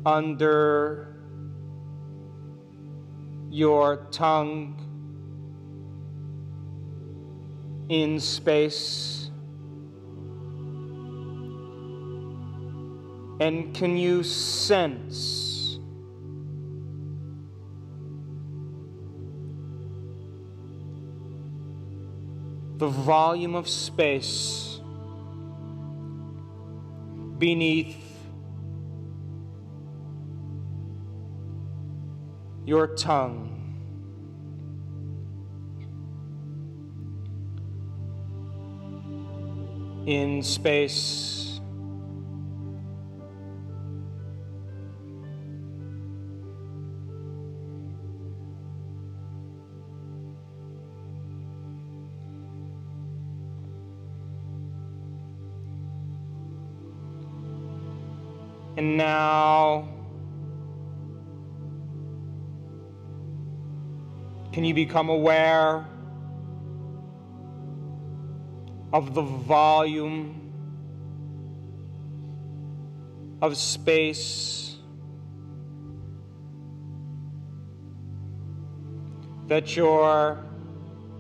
[SPEAKER 1] under your tongue, in space? And can you sense the volume of space beneath your tongue? In space. And now, can you become aware of the volume of space that your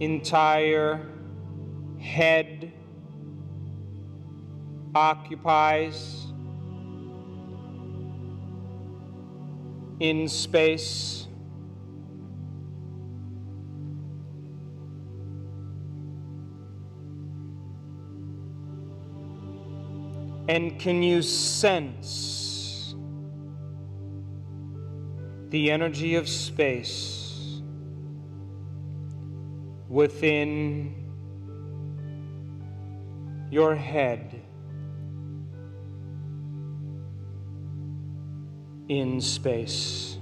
[SPEAKER 1] entire head occupies in space? And can you sense the energy of space within your head in space.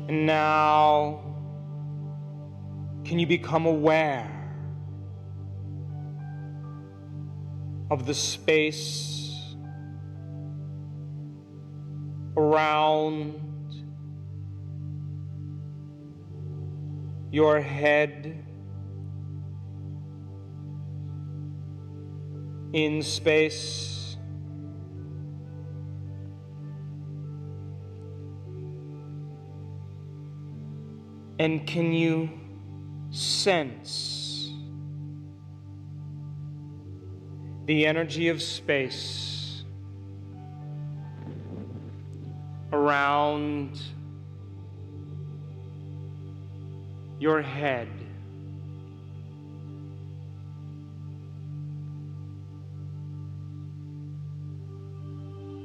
[SPEAKER 1] And now, can you become aware of the space around your head in space? And can you sense the energy of space around your head?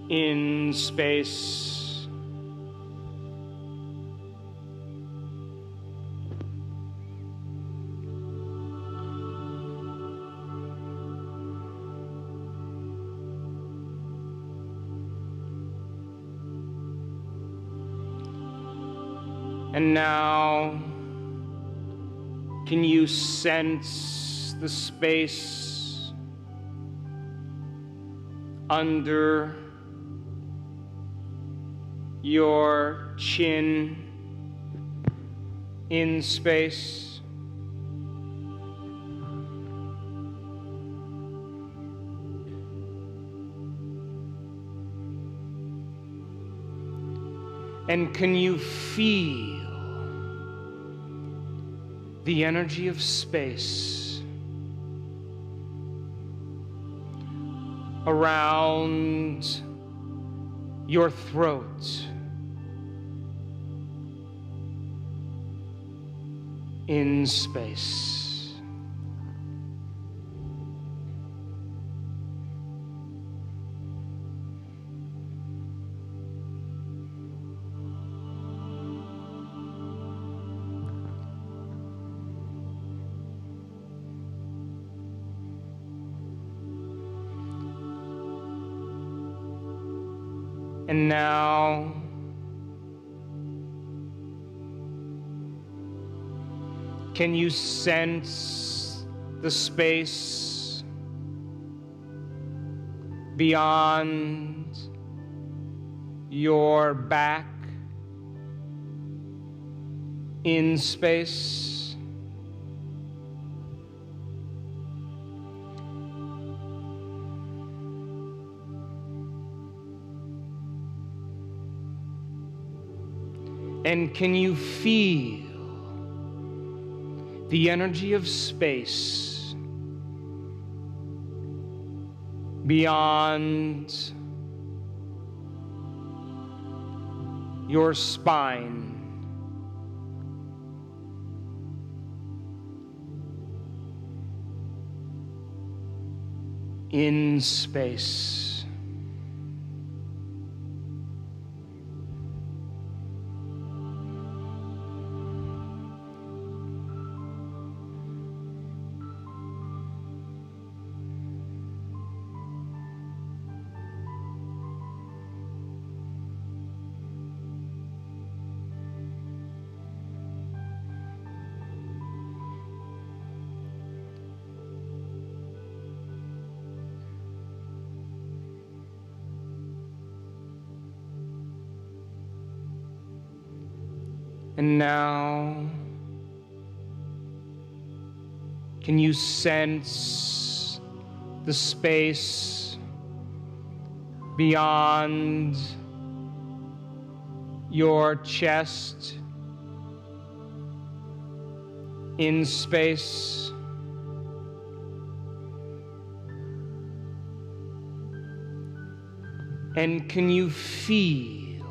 [SPEAKER 1] In space. And now, can you sense the space under your chin in space? And can you feel the energy of space around your throat in space? And now, can you sense the space beyond your back in space? And can you feel the energy of space beyond your spine? In space. And now, can you sense the space beyond your chest in space? And can you feel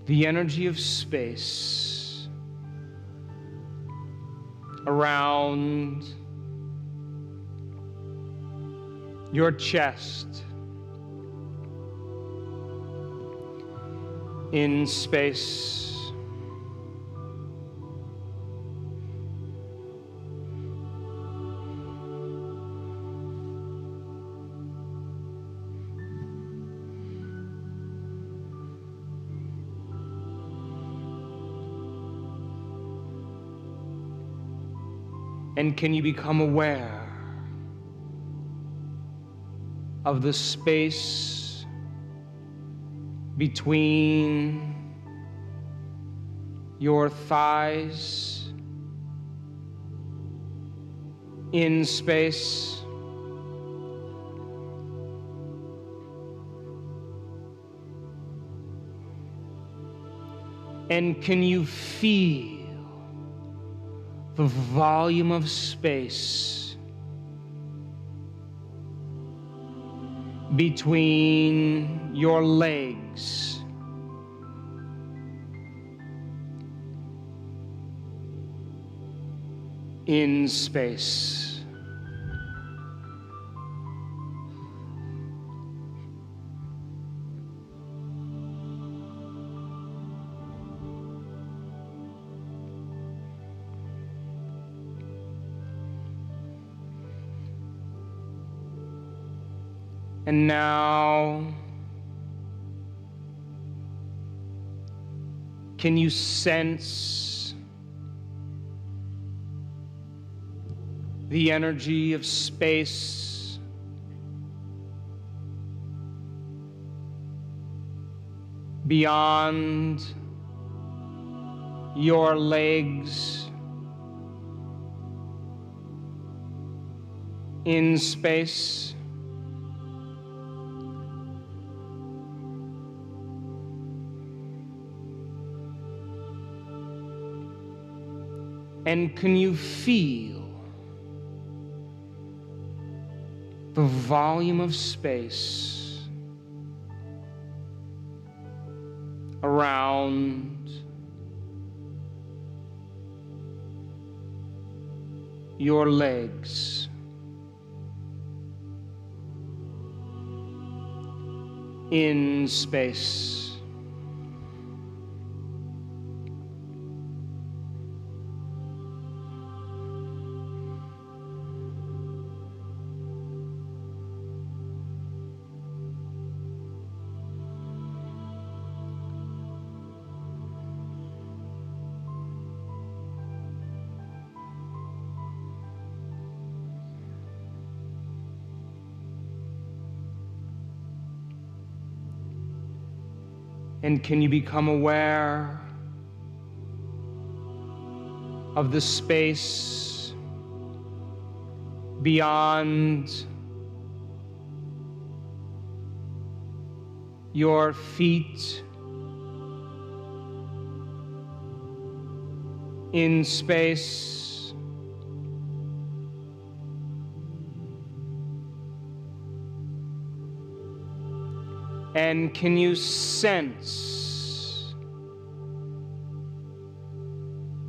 [SPEAKER 1] the energy of space around your chest, in space? And can you become aware of the space between your thighs, in space, and can you feel the volume of space between your legs, in space? And now, can you sense the energy of space beyond your legs, in space? And can you feel the volume of space around your legs, in space? And can you become aware of the space beyond your feet, in space? And can you sense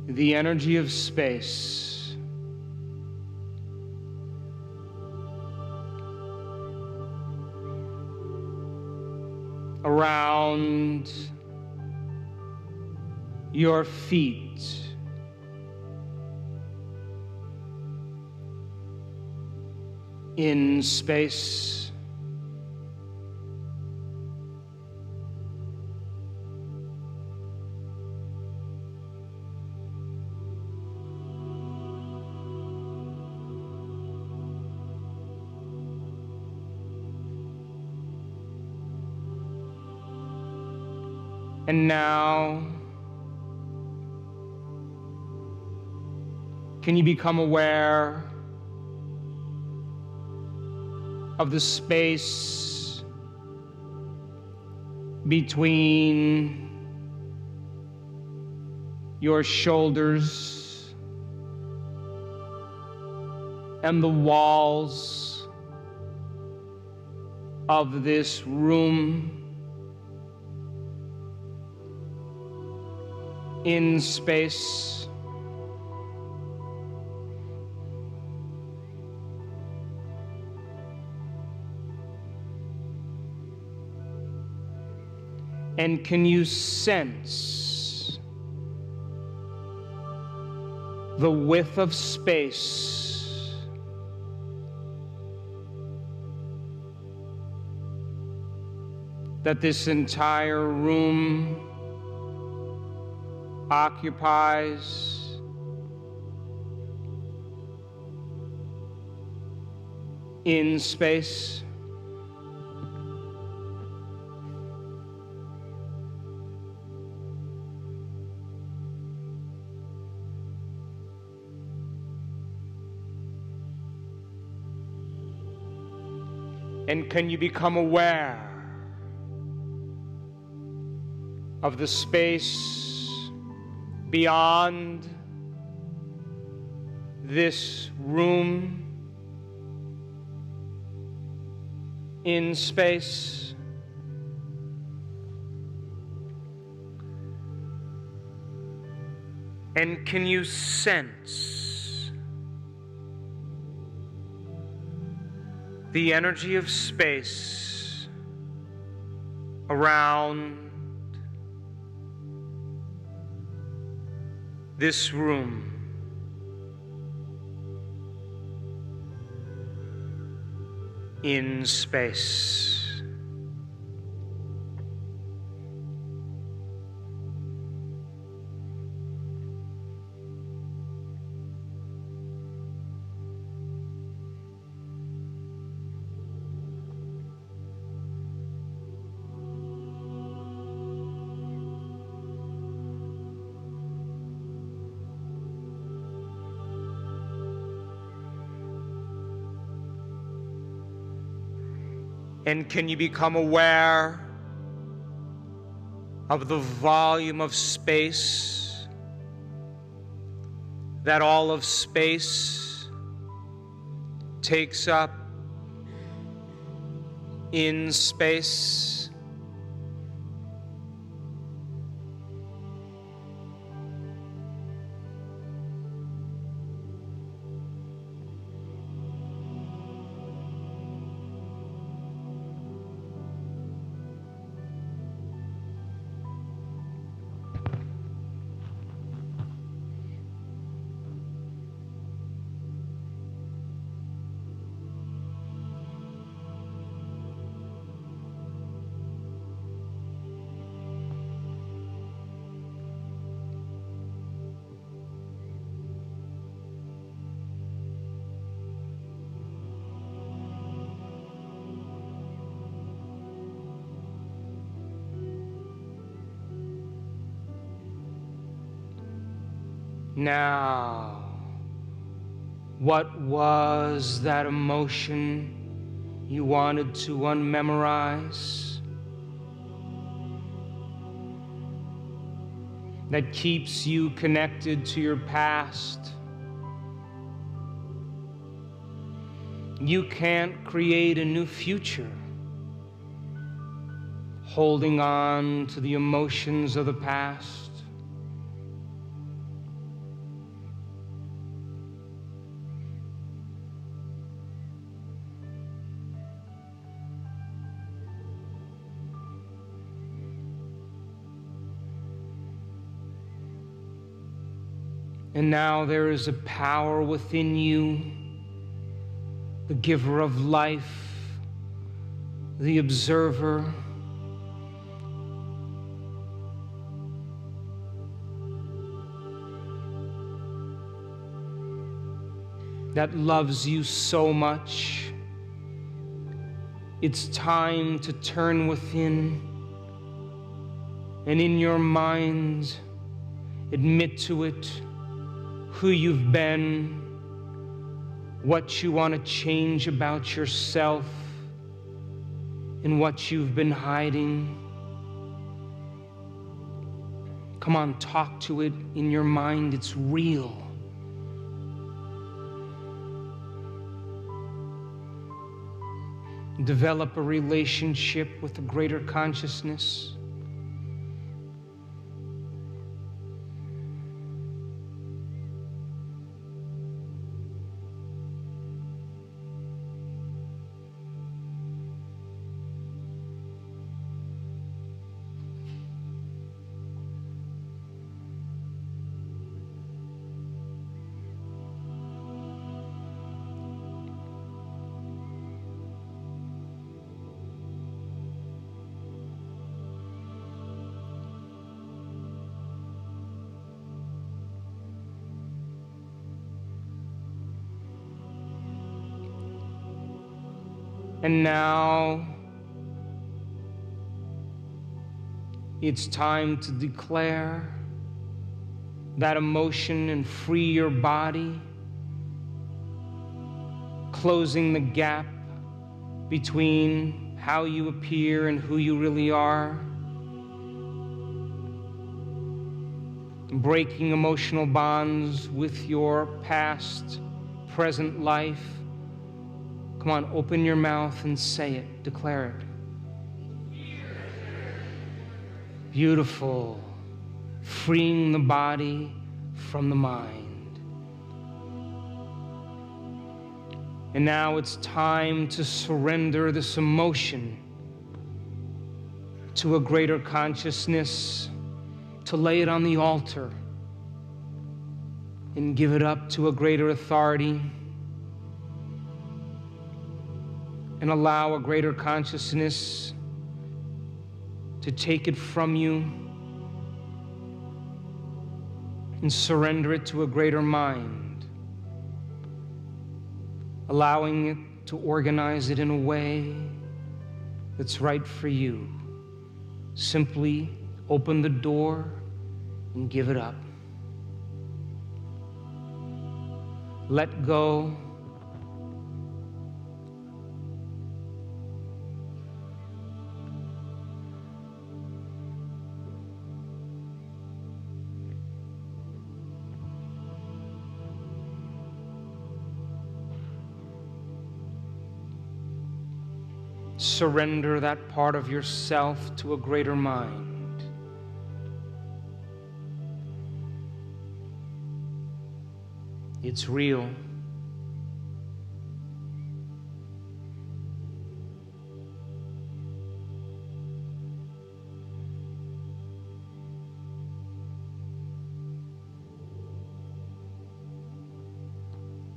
[SPEAKER 1] the energy of space around your feet, in space? And now, can you become aware of the space between your shoulders and the walls of this room in space. And can you sense the width of space that this entire room occupies? In space. And can you become aware of the space beyond this room in space? And can you sense the energy of space around this room? In space. And can you become aware of the volume of space that all of space takes up in space? Now, what was that emotion you wanted to unmemorize that keeps you connected to your past? You can't create a new future holding on to the emotions of the past. And now there is a power within you, the giver of life, the observer, that loves you so much. It's time to turn within and in your mind admit to it who you've been, what you want to change about yourself, and what you've been hiding. Come on, talk to it in your mind. It's real. develop a relationship with a greater consciousness. And now it's time to declare that emotion and free your body, closing the gap between how you appear and who you really are, breaking emotional bonds with your past, present life. Come on, open your mouth and say it. Declare it. Beautiful. Freeing the body from the mind. And now it's time to surrender this emotion to a greater consciousness, to lay it on the altar and give it up to a greater authority, and allow a greater consciousness to take it from you and surrender it to a greater mind, allowing it to organize it in a way that's right for you. Simply open the door and give it up. Let go. Surrender that part of yourself to a greater mind. It's real.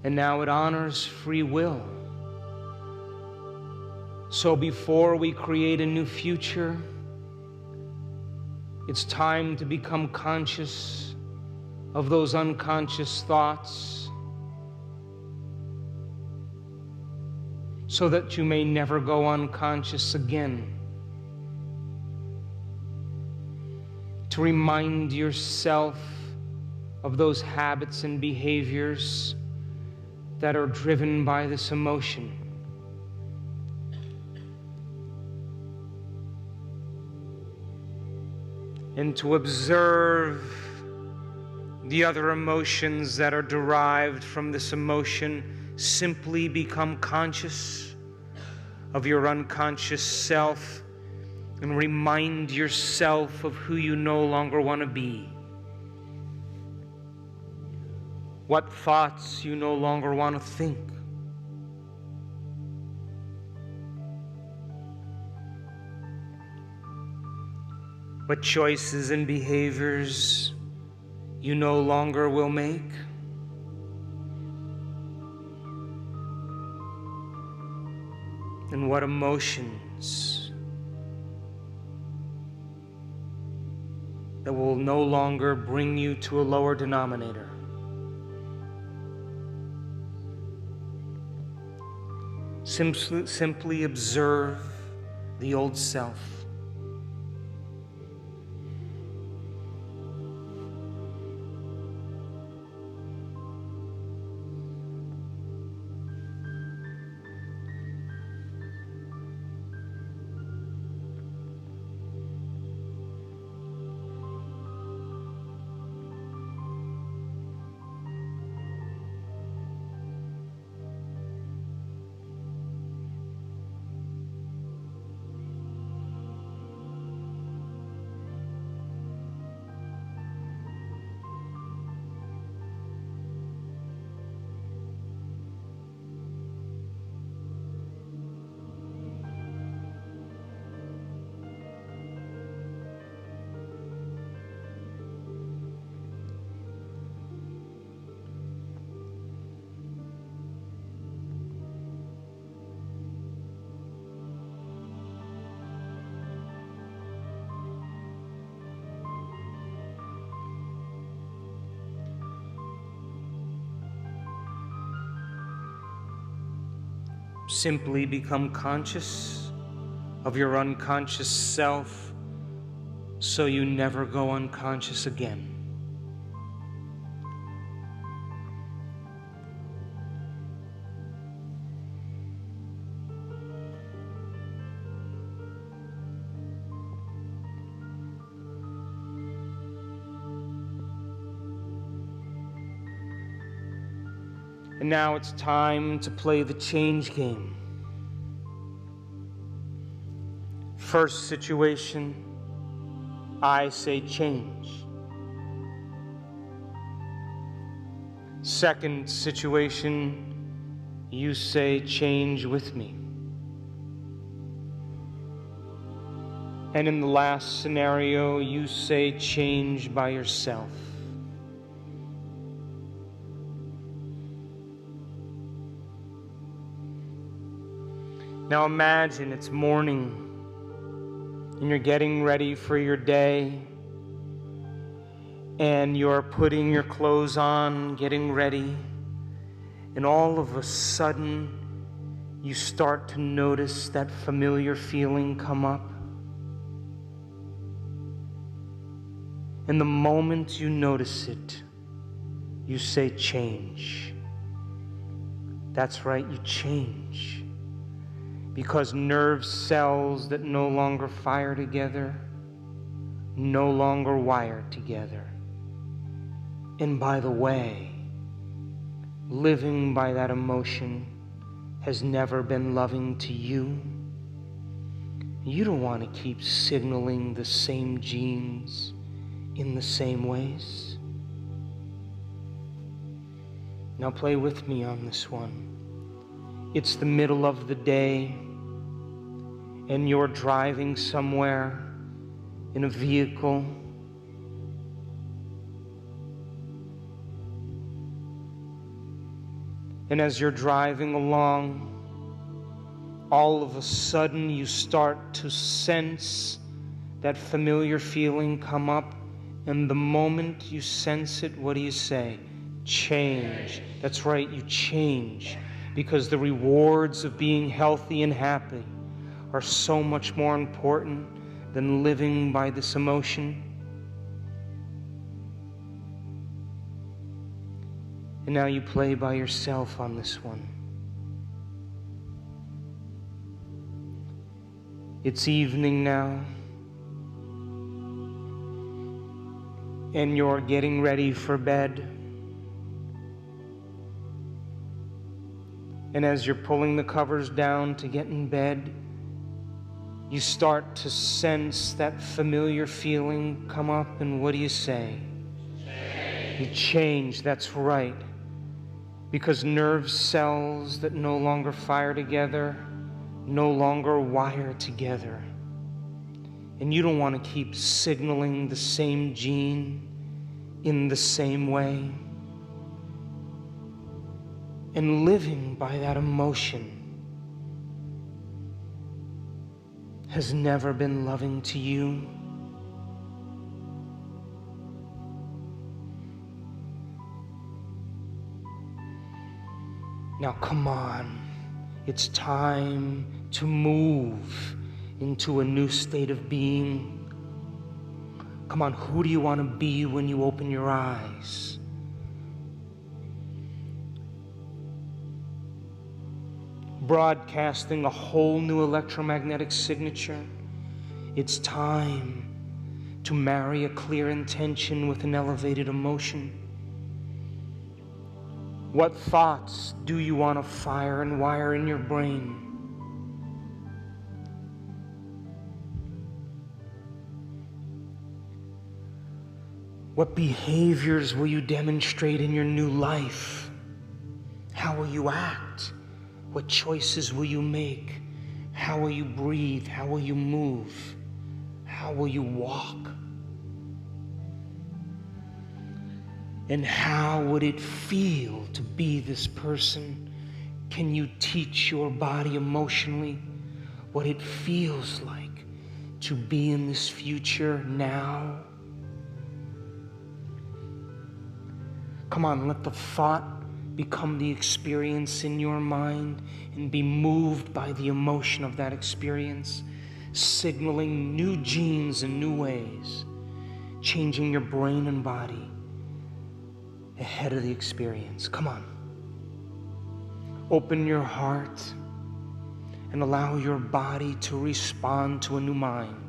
[SPEAKER 1] And now it honors free will. So before we create a new future, it's time to become conscious of those unconscious thoughts so that you may never go unconscious again. To remind yourself of those habits and behaviors that are driven by this emotion. And to observe the other emotions that are derived from this emotion. Simply become conscious of your unconscious self and remind yourself of who you no longer want to be. What thoughts you no longer want to think. What choices and behaviors you no longer will make. And what emotions that will no longer bring you to a lower denominator. Simply observe the old self. simply become conscious of your unconscious self so you never go unconscious again. And now it's time to play the change game. First situation, I say change. Second situation, you say change with me. And in the last scenario, you say change by yourself. Now imagine it's morning and you're getting ready for your day and you're putting your clothes on, getting ready, and all of a sudden you start to notice that familiar feeling come up. And the moment you notice it, you say change. That's right, you change. Because nerve cells that no longer fire together, no longer wire together. And by the way, living by that emotion has never been loving to you. You don't want to keep signaling the same genes in the same ways. Now play with me on this one. It's the middle of the day, and you're driving somewhere in a vehicle. And as you're driving along, all of a sudden you start to sense that familiar feeling come up. And the moment you sense it, what do you say? Change. That's right, you change. Because the rewards of being healthy and happy are so much more important than living by this emotion. And now you play by yourself on this one. It's evening now, and you're getting ready for bed. And as you're pulling the covers down to get in bed, you start to sense that familiar feeling come up, and what do you say? Change. You change, that's right. Because nerve cells that no longer fire together, no longer wire together. And you don't want to keep signaling the same gene in the same way. And living by that emotion has never been loving to you. Now come on, it's time to move into a new state of being. Come on, who do you want to be when you open your eyes? Broadcasting a whole new electromagnetic signature. It's time to marry a clear intention with an elevated emotion. What thoughts do you want to fire and wire in your brain? What behaviors will you demonstrate in your new life? How will you act? What choices will you make? How will you breathe? How will you move? How will you walk? And how would it feel to be this person? Can you teach your body emotionally what it feels like to be in this future now? Come on, let the thought become the experience in your mind and be moved by the emotion of that experience, signaling new genes in new ways, changing your brain and body ahead of the experience. Come on. Open your heart and allow your body to respond to a new mind.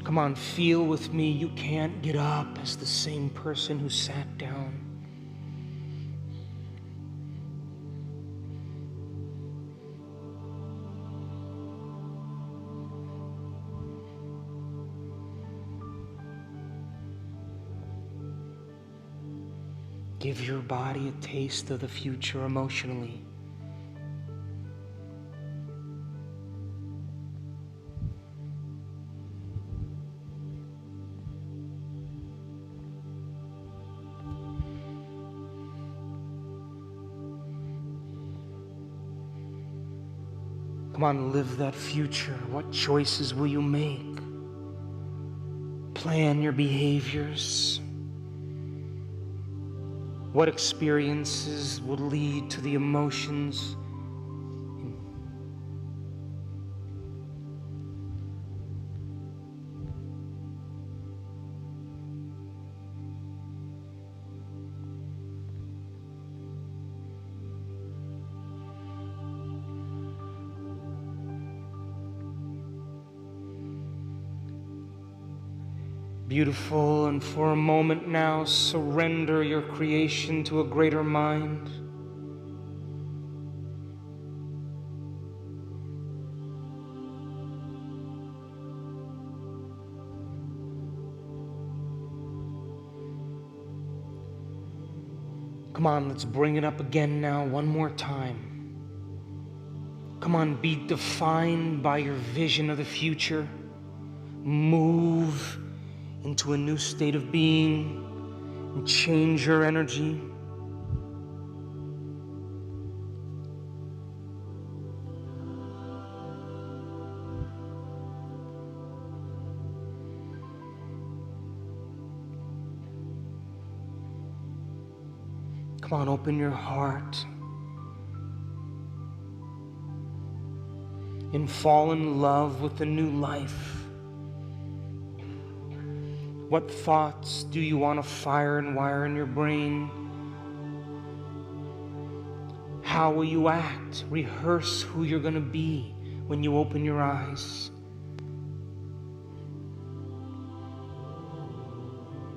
[SPEAKER 1] Come on, feel with me. You can't get up as the same person who sat down. Give your body a taste of the future emotionally. Come on, live that future. What choices will you make? Plan your behaviors. What experiences will lead to the emotions? Beautiful, and for a moment now, surrender your creation to a greater mind. Come on, let's bring it up again now, one more time. Come on, be defined by your vision of the future. Move into a new state of being and change your energy. Come on, open your heart and fall in love with a new life. What thoughts do you want to fire and wire in your brain? How will you act? Rehearse who you're going to be when you open your eyes.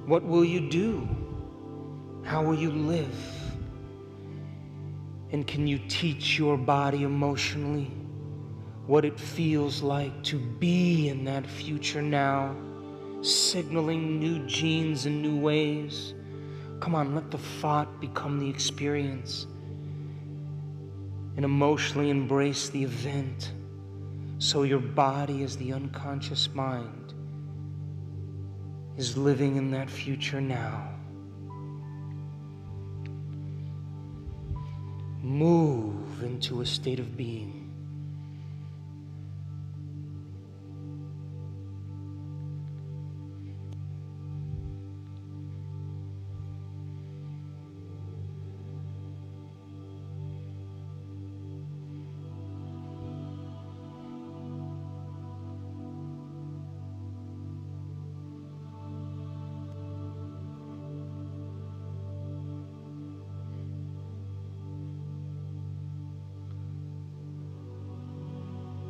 [SPEAKER 1] What will you do? How will you live? And can you teach your body emotionally what it feels like to be in that future now? Signaling new genes in new ways. Come on, let the thought become the experience and emotionally embrace the event so your body, as the unconscious mind, is living in that future now. Move into a state of being.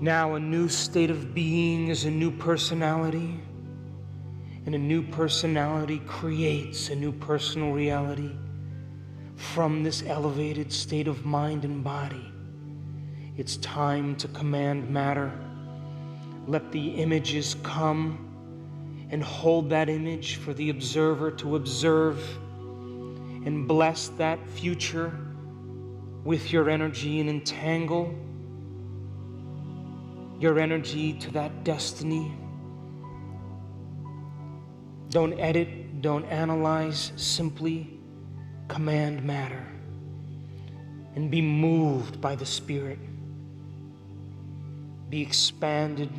[SPEAKER 1] Now a new state of being is a new personality, and a new personality creates a new personal reality from this elevated state of mind and body. It's time to command matter. Let the images come and hold that image for the observer to observe, and bless that future with your energy and entangle your energy to that destiny Don't edit, don't analyze, simply command matter and be moved by the Spirit. Be expanded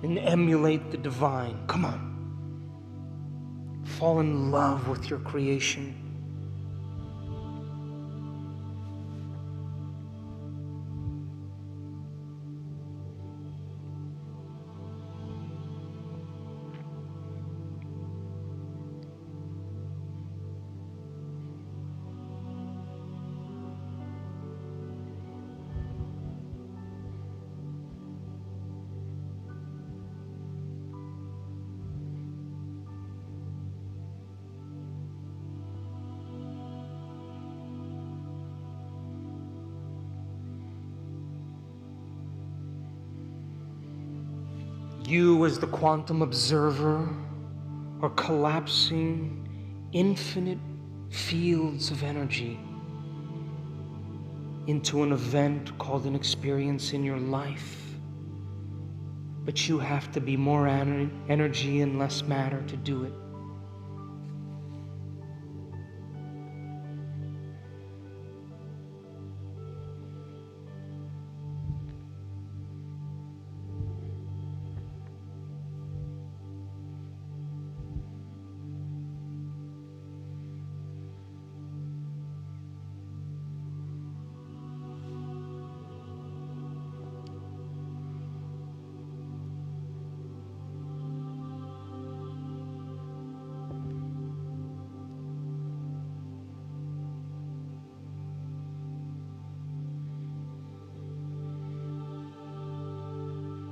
[SPEAKER 1] and emulate the divine. Come on. Fall in love with your creation. You, as the quantum observer, are collapsing infinite fields of energy into an event called an experience in your life. But you have to be more energy and less matter to do it.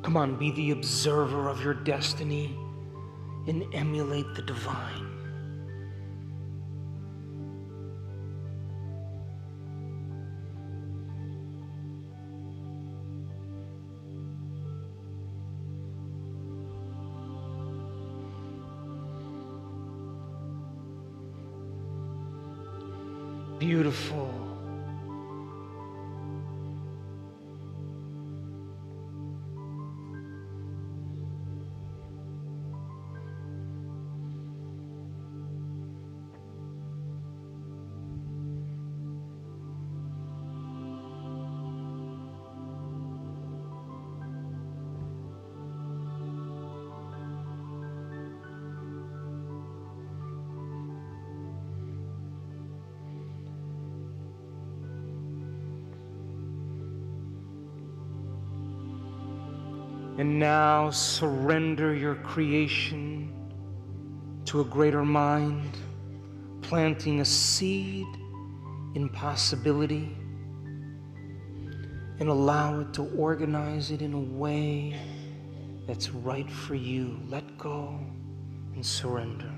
[SPEAKER 1] Come on, be the observer of your destiny and emulate the divine. Beautiful. And now surrender your creation to a greater mind, planting a seed in possibility, and allow it to organize it in a way that's right for you. Let go and surrender.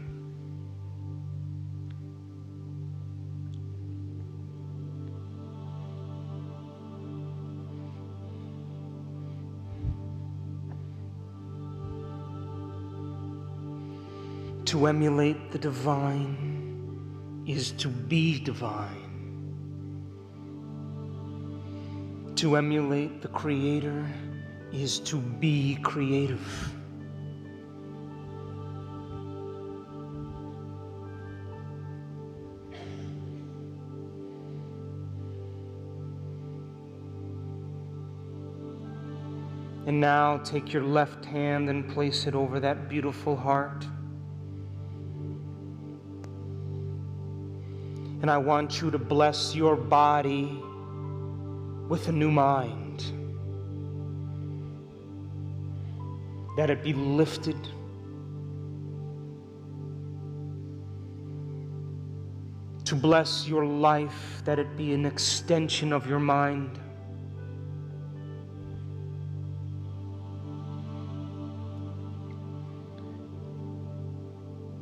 [SPEAKER 1] To emulate the divine is to be divine. To emulate the Creator is to be creative. And now take your left hand and place it over that beautiful heart. And I want you to bless your body with a new mind. That it be lifted. To bless your life, that it be an extension of your mind.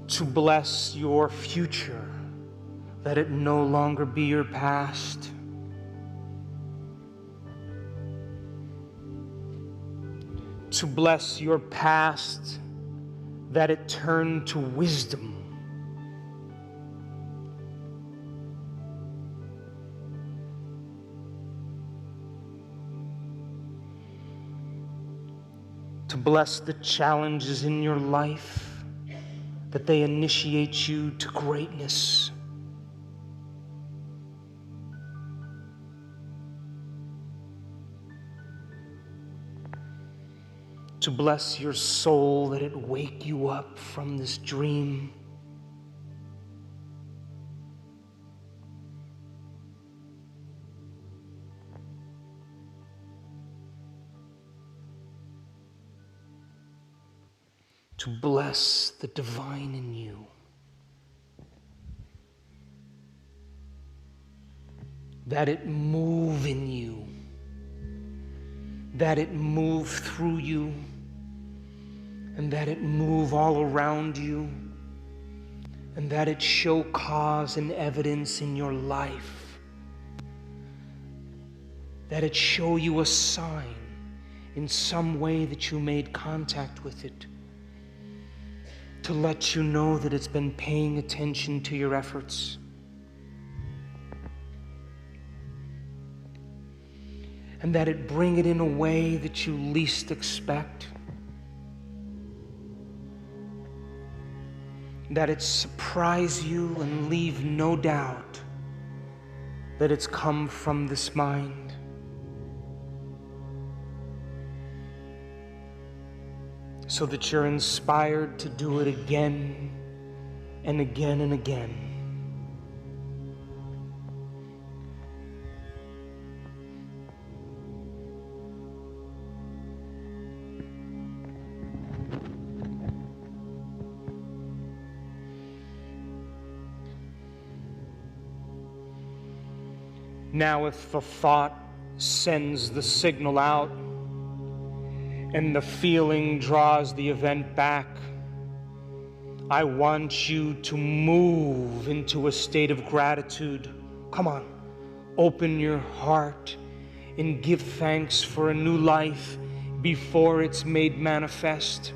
[SPEAKER 1] To bless your future, that it no longer be your past. To bless your past, that it turn to wisdom. To bless the challenges in your life, that they initiate you to greatness. To bless your soul, that it wake you up from this dream. To bless the divine in you. That it move in you. That it move through you. And that it move all around you. And that it show cause and evidence in your life. That it show you a sign in some way that you made contact with it, to let you know that it's been paying attention to your efforts. And that it bring it in a way that you least expect. That it surprise you and leave no doubt that it's come from this mind. So that you're inspired to do it again and again and again. Now, if the thought sends the signal out and the feeling draws the event back, I want you to move into a state of gratitude. Come on, open your heart and give thanks for a new life before it's made manifest.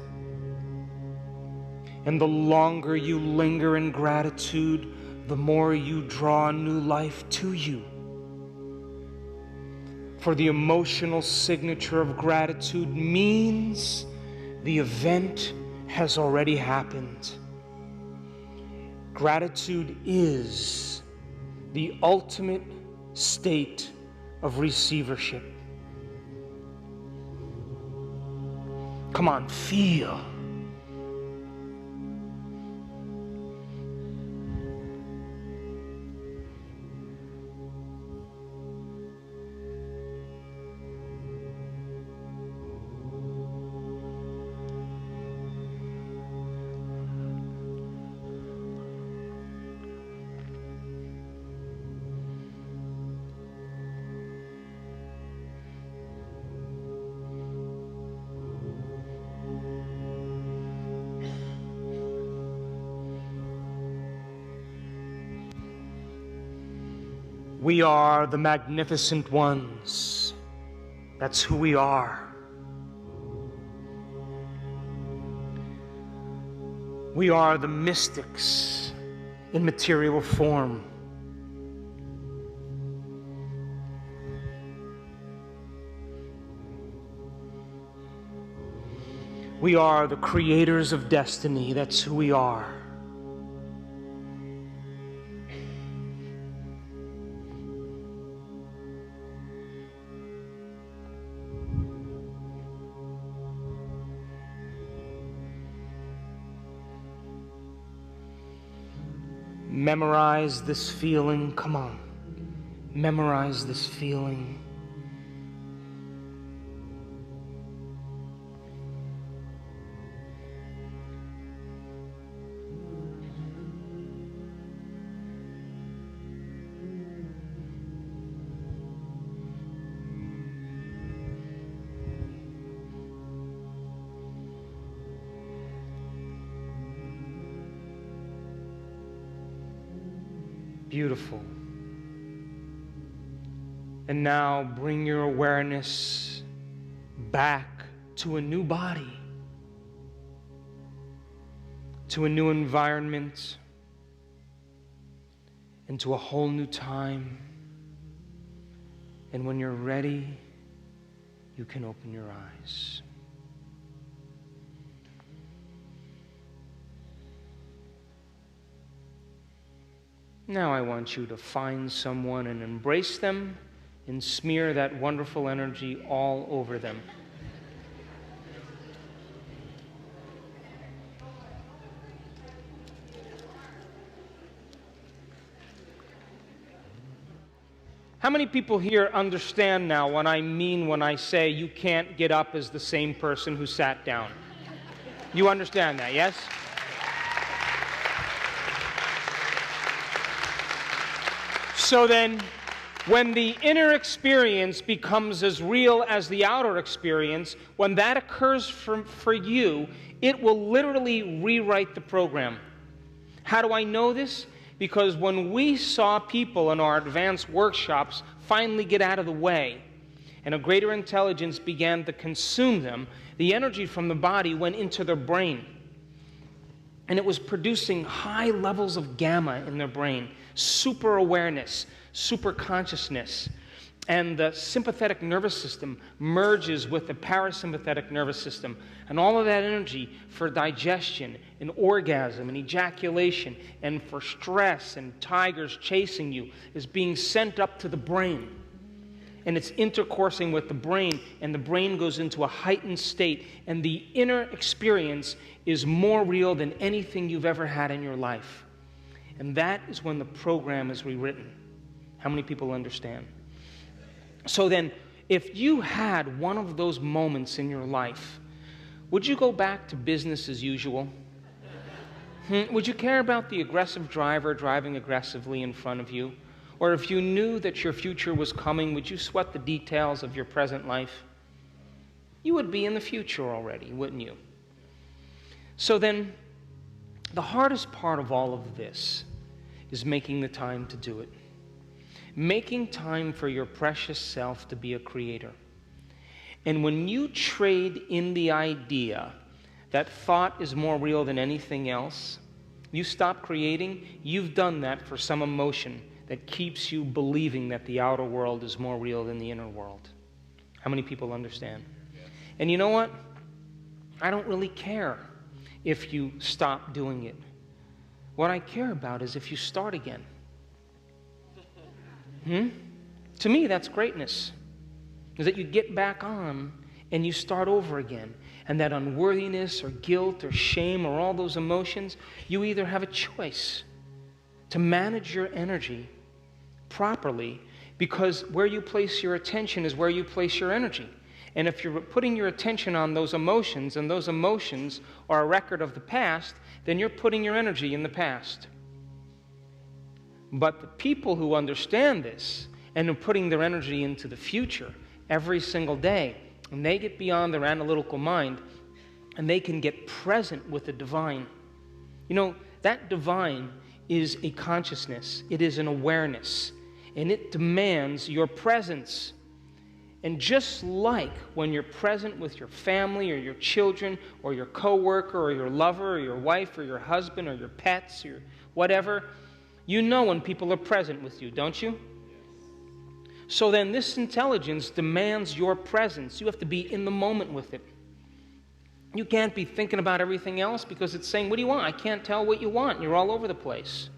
[SPEAKER 1] And the longer you linger in gratitude, the more you draw new life to you. For the emotional signature of gratitude means the event has already happened. Gratitude is the ultimate state of receivership. Come on, feel. We are the magnificent ones. That's who we are. We are the mystics in material form. We are the creators of destiny. That's who we are. Memorize this feeling. Come on. Memorize this feeling. Beautiful. And now bring your awareness back to a new body, to a new environment, and to a whole new time. And when you're ready, you can open your eyes. Now I want you to find someone and embrace them and smear that wonderful energy all over them. How many people here understand now what I mean when I say you can't get up as the same person who sat down? You understand that, yes? So then, when the inner experience becomes as real as the outer experience, when that occurs for you, it will literally rewrite the program. How do I know this? Because when we saw people in our advanced workshops finally get out of the way and a greater intelligence began to consume them, the energy from the body went into their brain. And it was producing high levels of gamma in their brain, super awareness, super consciousness. And the sympathetic nervous system merges with the parasympathetic nervous system. And all of that energy for digestion and orgasm and ejaculation and for stress and tigers chasing you is being sent up to the brain. And it's intercoursing with the brain, and the brain goes into a heightened state. And the inner experience is more real than anything you've ever had in your life. And that is when the program is rewritten. How many people understand? So then, if you had one of those moments in your life, would you go back to business as usual? Would you care about the aggressive driver driving aggressively in front of you? Or if you knew that your future was coming, would you sweat the details of your present life? You would be in the future already, wouldn't you? So then, the hardest part of all of this is making the time to do it. Making time for your precious self to be a creator. And when you trade in the idea that thought is more real than anything else, you stop creating, you've done that for some emotion that keeps you believing that the outer world is more real than the inner world. How many people understand? And you know what? I don't really care if you stop doing it. What I care about is if you start again. To me, that's greatness. Is that you get back on and you start over again. And that unworthiness or guilt or shame or all those emotions, you either have a choice to manage your energy properly, because where you place your attention is where you place your energy. And if you're putting your attention on those emotions, and those emotions are a record of the past, then you're putting your energy in the past. But the people who understand this and are putting their energy into the future every single day, and they get beyond their analytical mind, and they can get present with the divine. You know, that divine is a consciousness. It is an awareness. And it demands your presence. And just like when you're present with your family or your children or your coworker or your lover or your wife or your husband or your pets or whatever, you know when people are present with you, don't you? So then this intelligence demands your presence. You have to be in the moment with it. You can't be thinking about everything else because it's saying, what do you want? I can't tell what you want. You're all over the place.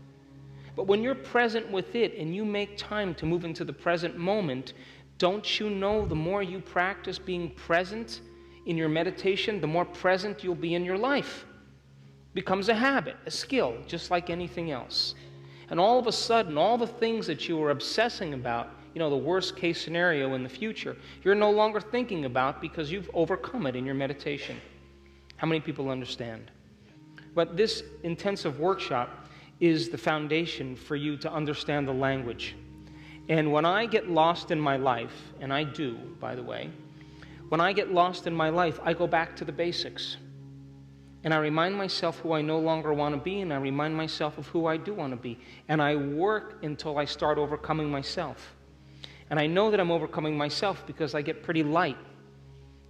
[SPEAKER 1] But when you're present with it and you make time to move into the present moment, don't you know the more you practice being present in your meditation, the more present you'll be in your life. It becomes a habit, a skill, just like anything else. And all of a sudden, all the things that you were obsessing about, you know, the worst case scenario in the future, you're no longer thinking about because you've overcome it in your meditation. How many people understand? But this intensive workshop is the foundation for you to understand the language. And when I get lost in my life, and I do, by the way, when I get lost in my life, I go back to the basics. And I remind myself who I no longer want to be, and I remind myself of who I do want to be. And I work until I start overcoming myself. And I know that I'm overcoming myself because I get pretty light.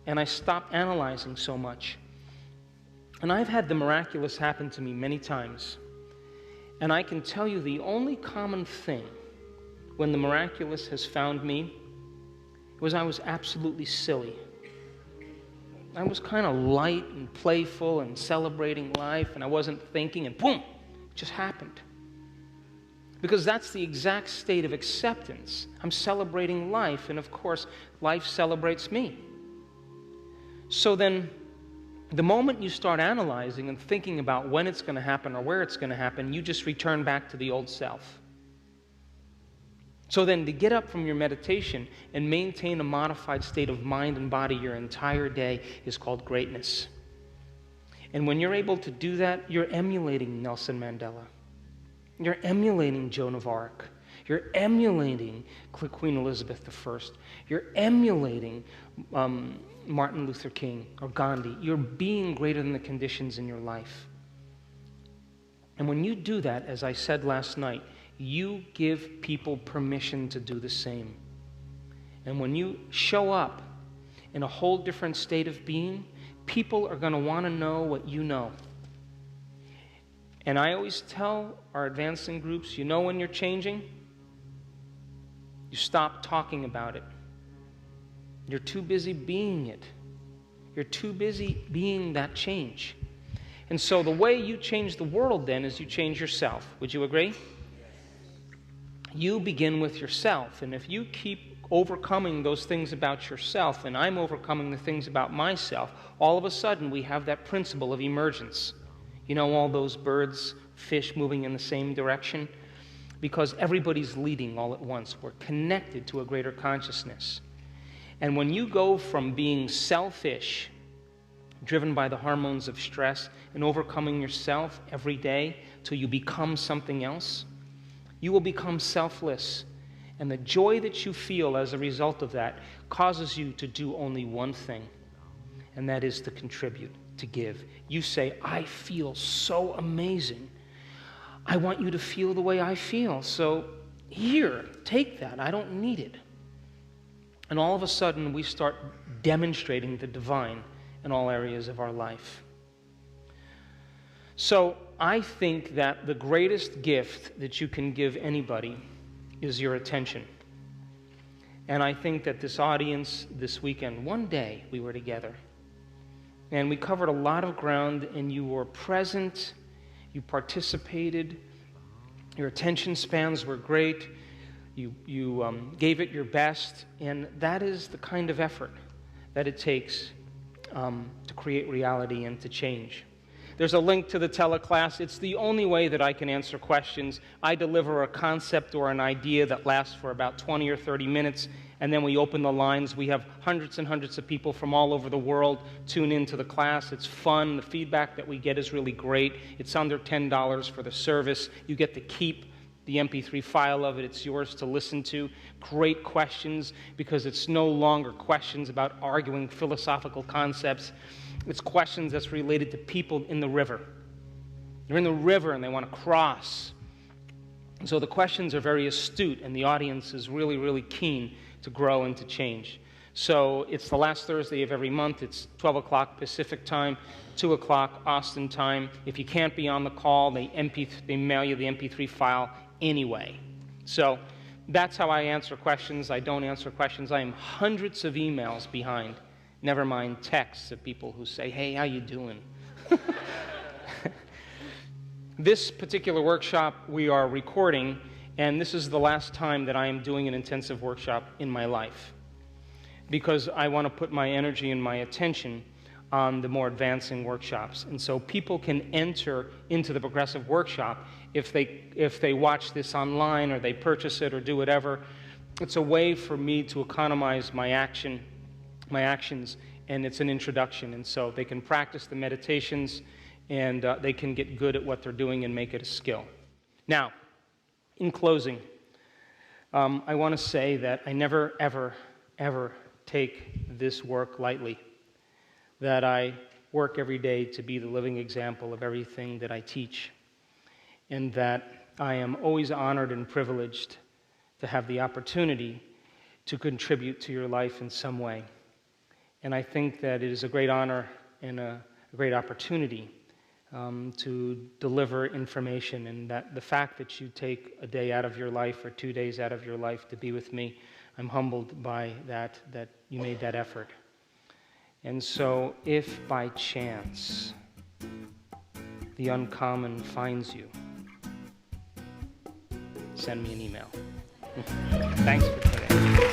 [SPEAKER 1] And I stop analyzing so much. And I've had the miraculous happen to me many times. And I can tell you the only common thing when the miraculous has found me was I was absolutely silly. I was kind of light and playful and celebrating life, and I wasn't thinking, and boom, it just happened. because that's the exact state of acceptance. I'm celebrating life, and of course, life celebrates me. So then, the moment you start analyzing and thinking about when it's going to happen or where it's going to happen, you just return back to the old self. So then, to get up from your meditation and maintain a modified state of mind and body your entire day is called greatness. And when you're able to do that, you're emulating Nelson Mandela. You're emulating Joan of Arc. You're emulating Queen Elizabeth I. You're emulating Martin Luther King or Gandhi. You're being greater than the conditions in your life. And when you do that, as I said last night, you give people permission to do the same. And when you show up in a whole different state of being, people are going to want to know what you know. And I always tell our advancing groups, you know when you're changing? You stop talking about it. You're too busy being it. You're too busy being that change. And so the way you change the world then is you change yourself. Would you agree? You begin with yourself. And if you keep overcoming those things about yourself, and I'm overcoming the things about myself, all of a sudden we have that principle of emergence. You know, all those birds, fish moving in the same direction? Because everybody's leading all at once. We're connected to a greater consciousness. And when you go from being selfish, driven by the hormones of stress, and overcoming yourself every day till you become something else, you will become selfless. And the joy that you feel as a result of that causes you to do only one thing, and that is to contribute, to give. You say, I feel so amazing. I want you to feel the way I feel. So here, take that. I don't need it. And all of a sudden, we start demonstrating the divine in all areas of our life. So I think that the greatest gift that you can give anybody is your attention. And I think that this audience this weekend, one day we were together, and we covered a lot of ground, and you were present, you participated, your attention spans were great, you gave it your best, and that is the kind of effort that it takes to create reality and to change. There's a link to the teleclass. It's the only way that I can answer questions. I deliver a concept or an idea that lasts for about 20 or 30 minutes, and then we open the lines. We have hundreds and hundreds of people from all over the world tune into the class. It's fun. The feedback that we get is really great. It's under $10 for the service. You get to keep the MP3 file of it. It's yours to listen to. Great questions, because it's no longer questions about arguing philosophical concepts. It's questions that's related to people in the river. They're in the river and they want to cross. And so the questions are very astute, and the audience is really, really keen to grow and to change. So it's the last Thursday of every month. It's 12 o'clock Pacific time, 2 o'clock Austin time. If you can't be on the call, they mail you the MP3 file anyway. So that's how I answer questions. I don't answer questions. I am hundreds of emails behind, never mind texts of people who say, hey, how you doing? This particular workshop we are recording, and this is the last time that I am doing an intensive workshop in my life, because I want to put my energy and my attention on the more advancing workshops. And so people can enter into the progressive workshop if they watch this online or they purchase it or do whatever. It's a way for me to economize my actions, and it's an introduction. And so they can practice the meditations, and they can get good at what they're doing and make it a skill. Now, in closing, I want to say that I never, ever, ever take this work lightly, that I work every day to be the living example of everything that I teach, and that I am always honored and privileged to have the opportunity to contribute to your life in some way. And I think that it is a great honor and a great opportunity to deliver information, and that the fact that you take a day out of your life or 2 days out of your life to be with me, I'm humbled by that you made that effort. And so if by chance the uncommon finds you, send me an email. Thanks for today.